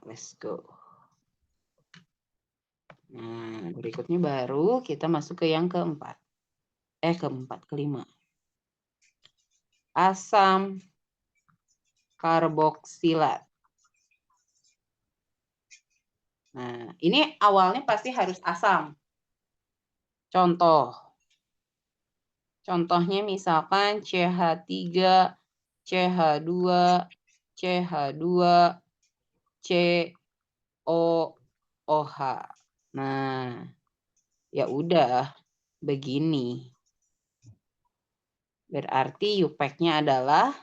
Let's go. Nah, berikutnya baru kita masuk ke yang keempat. Kelima. Asam karboksilat. Nah, ini awalnya pasti harus asam. Contohnya misalkan CH3, CH2, CH2, COOH. Nah, ya udah begini. Berarti UPEC-nya adalah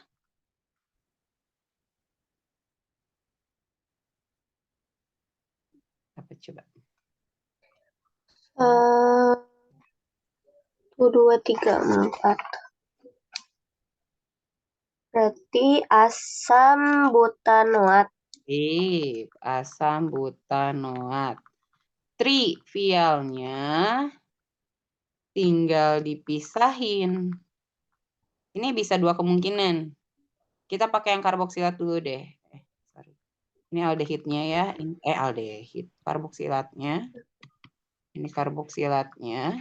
apa coba? 1, 2, 3, 4. Berarti asam butanoat. Asam butanoat. Trivialnya tinggal dipisahin. Ini bisa dua kemungkinan. Kita pakai yang karboksilat dulu deh. Ini aldehidnya ya. Aldehid. Karboksilatnya. Ini karboksilatnya.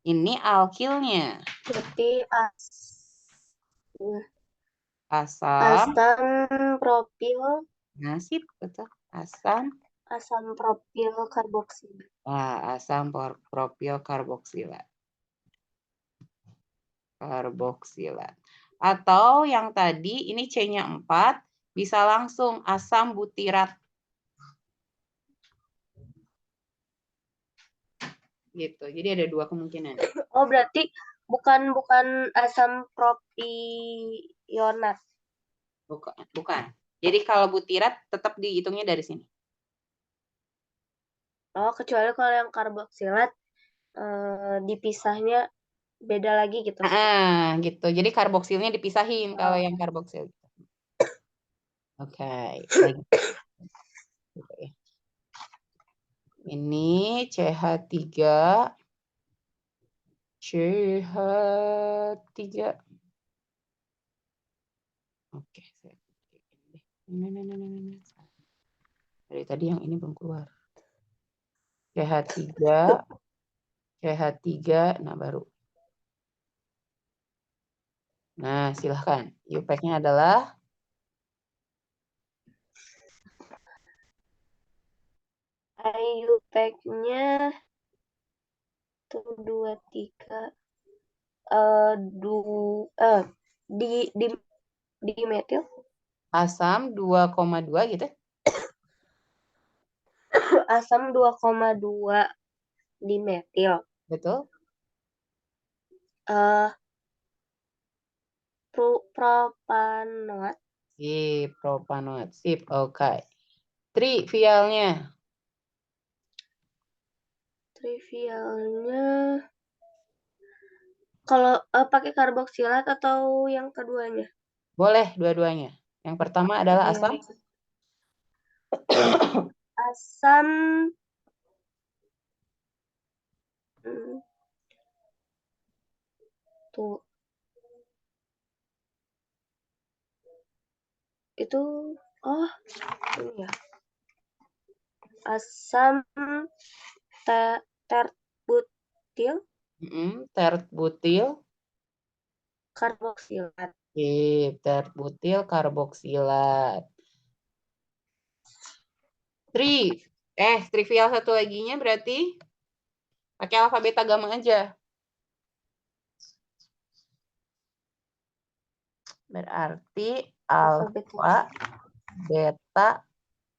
Ini alkilnya. Berarti Asam propil. Nasib betul. Asam propil karboksilat. Asam propil karboksilat. Atau yang tadi ini C-nya 4 bisa langsung asam butirat. Gitu. Jadi ada dua kemungkinan. Oh, berarti bukan asam propionat. Bukan. Jadi kalau butirat tetap dihitungnya dari sini. Oh, kecuali kalau yang karboksilat dipisahnya beda lagi gitu. Gitu. Jadi karboksilnya dipisahin kalau yang karboksil. Oke. Ini CH3. Oke. Dari tadi yang ini belum keluar. CH3, nah baru. Nah, silahkan. UPEC-nya adalah IUPAC-nya 2, 3 di metil Asam 2,2 gitu. asam 2,2 di metil. Betul. Propanoat. Sip, propanoat. Sip, oke. Trivialnya. Trivialnya kalau pakai karboksilat atau yang keduanya? Boleh dua-duanya. Yang pertama adalah Oke, asam. asam tuh itu ini ya. Asam terbutil Terbutil. karboksilat. Sip, terbutil karboksilat. Trivial satu laginya berarti pakai alfa beta gamma aja. Berarti alfa beta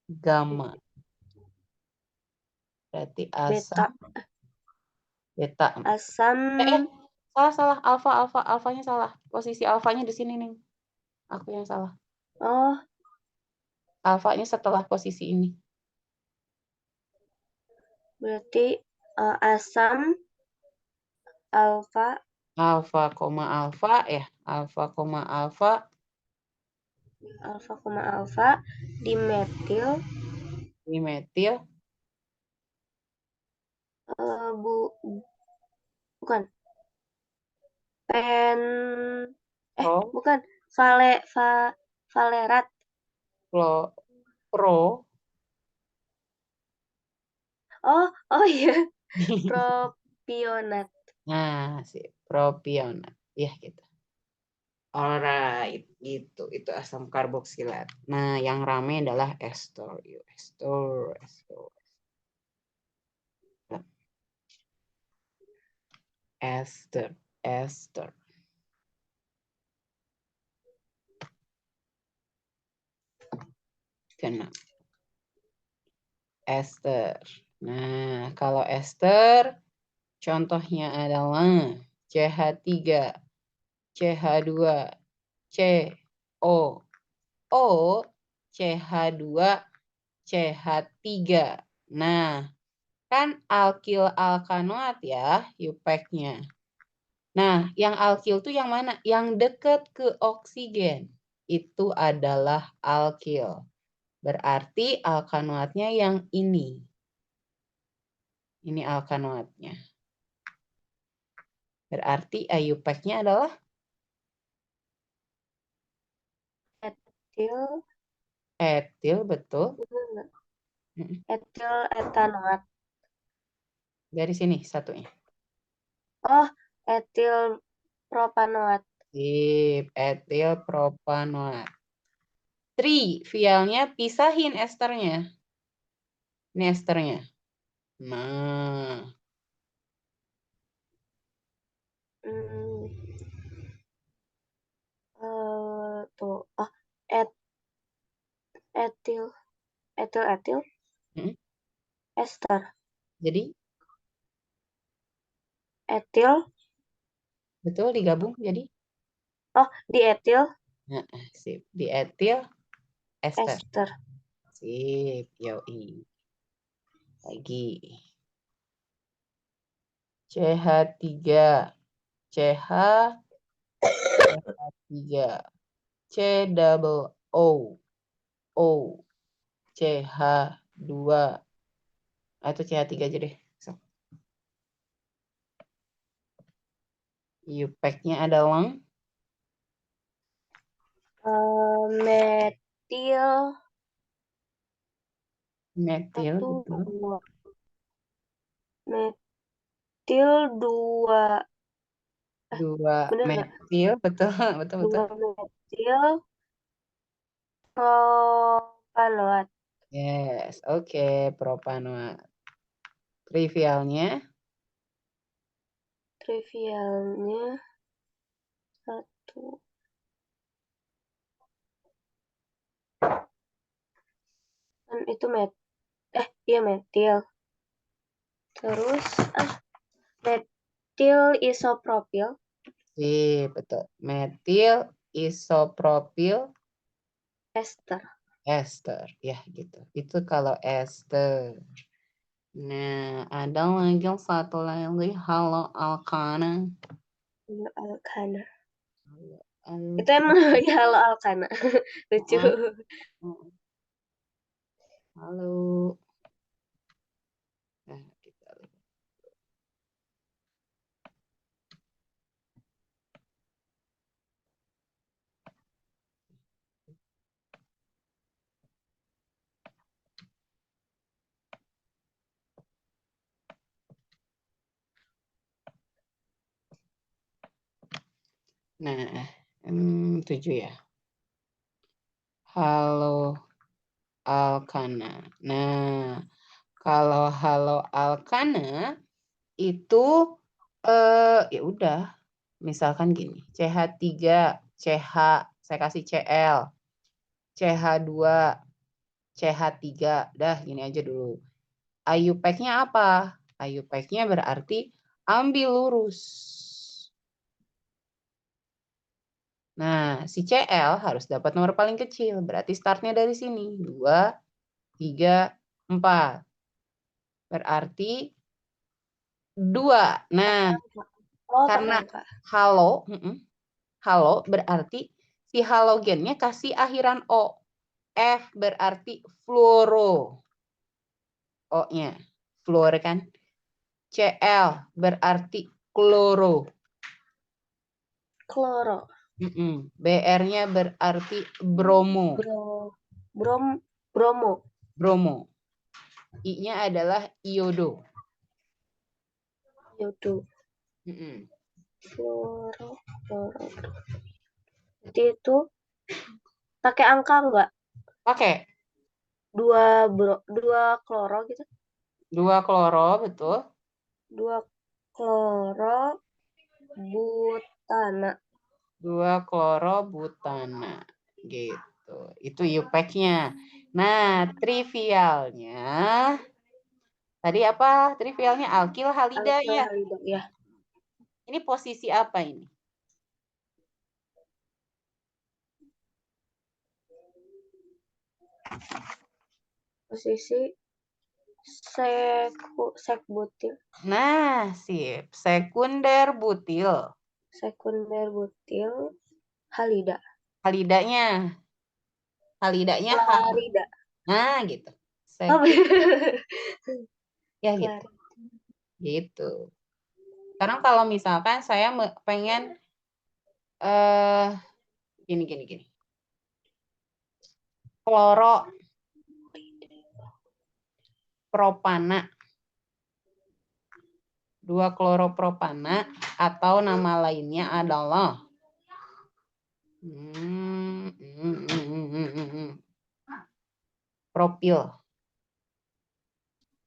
gamma. Berarti asam beta. Asam Salah. Alfanya salah. Posisi alfanya di sini nih. Aku yang salah. Alfanya setelah posisi ini. berarti asam alfa Alfa, alfa dimetil bukan bukan valerat pro. Iya propionat. Nah, propionat. Ya, gitu. Alright, gitu. Itu asam karboksilat. Nah, yang rame adalah ester. Ester. Kena. Ester. Nah, kalau ester, contohnya adalah CH3, CH2, CO, O, CH2, CH3. Nah, kan alkil alkanoat ya, UPAC-nya. Nah, yang alkil tuh yang mana? Yang dekat ke oksigen. Itu adalah alkil. Berarti alkanoatnya yang ini. Ini alkanoatnya. Berarti IUPAC-nya adalah etil, betul. Etil etanoat. Dari sini satunya. Etil propanoat. Sip, etil propanoat. Trivialnya pisahin esternya. Ini esternya. Nah. Tuh. Etil ester. Jadi Etil. betul digabung jadi. Dietil. Nah, sip. Dietil ester. Ester. Sip, yoi. Lagi. CH3. CH3. C double O. O. CH2. Atau CH3 aja deh. UPAC-nya adalah metil, betul. Metil 2. Metil, betul. 2 metil propanoat. Yes, oke, propanoat. Trivialnya Trivialnya 1. Kan itu iya metil. Terus metil isopropil. betul. Metil isopropil Ester. ester, ya gitu. Itu kalau ester. Nah, ada lagi satu lagi haloalkana. Alkana. Halo Itu emang namanya halo alkana. Lucu. Halo. Nah, kita lihat. Nah, 7 ya. Halo alkana. Nah, kalau halo alkana itu ya udah, misalkan gini, CH3, CH, saya kasih Cl, CH2, CH3, dah gini aja dulu. IUPAC-nya apa? IUPAC-nya berarti ambil lurus. Nah, si Cl harus dapat nomor paling kecil. Berarti startnya dari sini. 2, 3, 4. Berarti 2. Nah, Oh, pakai karena angka. halo berarti si halogennya kasih akhiran O. F berarti fluoro. O-nya. Fluor kan. Cl berarti kloro. Kloro. Br-nya berarti bromo. Bromo. Bromo. I-nya adalah iodo. Yodo. Mm-mm. Kloro. Jadi itu pakai angka enggak? Pakai 2 kloro gitu. 2 kloro, betul. 2 kloro butana. 2 klorobutana. Gitu. Itu IUPAC-nya. Nah, trivialnya tadi apa? Trivialnya alkil halida Alkyl ya. halida ya. Ini posisi apa ini? Posisi sekbutil. Nah, sip. Sekunder butil. Sekunder butil halida. Halidanya. Halidanya hal. Klarida. Nah, gitu. Oh, Ya gitu. Klarida. Gitu. Sekarang kalau misalkan saya pengen gini. Kloro propana. 2 kloropropana atau nama lainnya adalah propil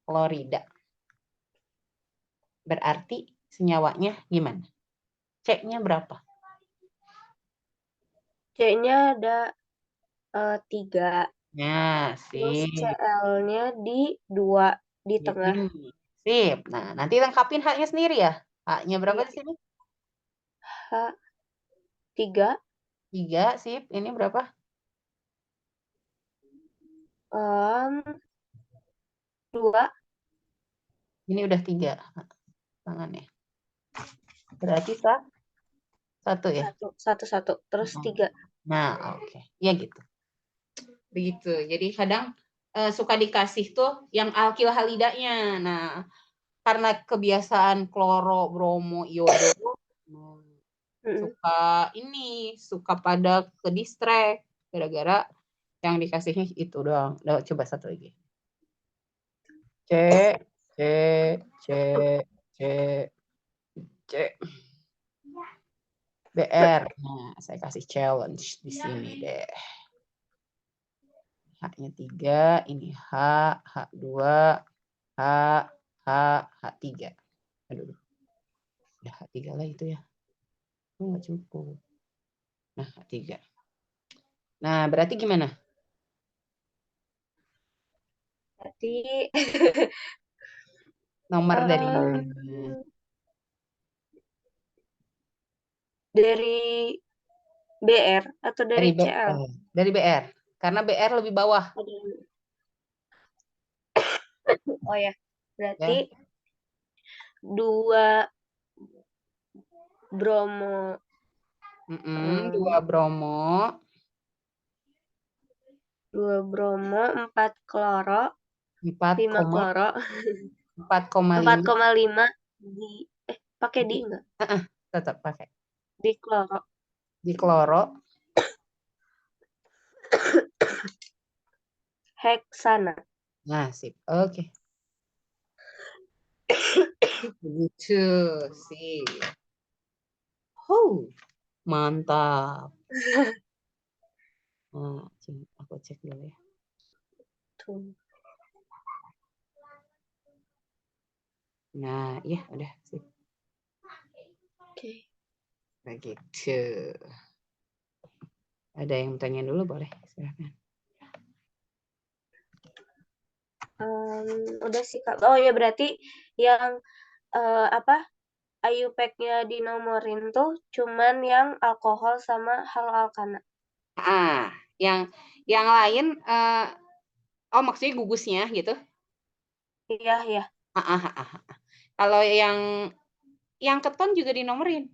klorida. Berarti senyawanya gimana? C-nya berapa? C-nya ada 3. Nah, Terus sip. Cl-nya di 2 di Di tengah. sini. Sip. Nah, nanti lengkapin H-nya sendiri ya. H-nya berapa Iya. di sini? H 3. 3, sip. Ini berapa? 2. Ini udah 3 tangannya. Berarti sah? 1 ya? 1 terus 3. Nah, oke. Ya gitu. Begitu. Jadi kadang suka dikasih tuh yang alkil halidanya. Nah, karena kebiasaan kloro, bromo, iodo, suka pada ke distract gara-gara yang dikasihnya itu doang. Coba satu lagi. C, C, C, C, C. BR. Nah, saya kasih challenge di sini deh. H-nya 3, ini H, H2, H, H3. Aduh. Udah H3 lah itu ya. Oh, nggak cukup. Nah, H3. Nah, berarti gimana? Berarti Nomor dari dari BR atau dari CL? Dari BR. Karena BR lebih bawah. Oh ya, berarti Ya. 2 bromo. 2 bromo. 2 bromo, 4 kloro, 5 kloro, 4,5 di pakai di enggak? Tetap pakai. Di kloro. Di kloro. Heksana. Nah, sip. Oke. Begitu sih. Mantap. Nah, aku cek dulu ya. Tuh. Nah, ya udah sip. Oke. Begitu. Ada yang tanya dulu boleh, silakan. Udah sih Kak. Oh ya berarti yang IUPAC-nya dinomorin tuh cuman yang alkohol sama haloalkana. Yang lain maksudnya gugusnya gitu. Iya, iya. Kalau yang keton juga dinomorin.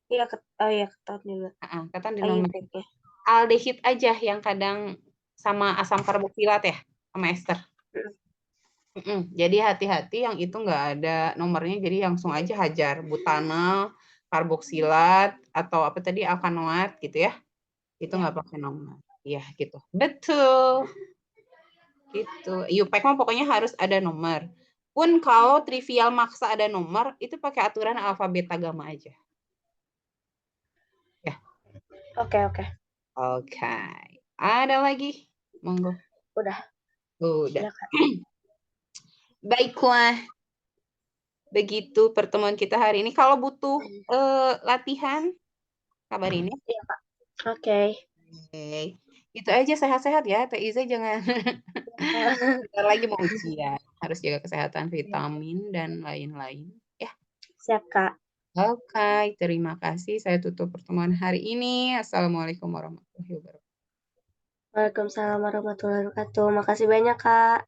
Iya, keton juga. Keton dinomorin. IUPAC-nya. Aldehid aja yang kadang sama asam karboksilat ya, sama ester. Jadi hati-hati yang itu nggak ada nomornya, jadi langsung aja hajar butanol, karboksilat atau apa tadi alkanoat gitu ya. Itu nggak pakai nomor. Iya gitu. Betul. Gitu. IUPAC mah pokoknya harus ada nomor. Pun kalau trivial maksa ada nomor, itu pakai aturan alfa beta gamma aja. Ya. Oke. Oke. Ada lagi? Monggo. Udah. Silakan. Baiklah. Begitu pertemuan kita hari ini. Kalau butuh latihan, kabarin ya. Iya, Pak. Oke. Itu aja, sehat-sehat ya. Teh Iza jangan bentar lagi mau ujian. Harus jaga kesehatan, vitamin, dan lain-lain. Ya. Siap, Kak. Oke, terima kasih. Saya tutup pertemuan hari ini. Assalamualaikum warahmatullahi wabarakatuh. Waalaikumsalam warahmatullahi wabarakatuh. Makasih banyak, Kak.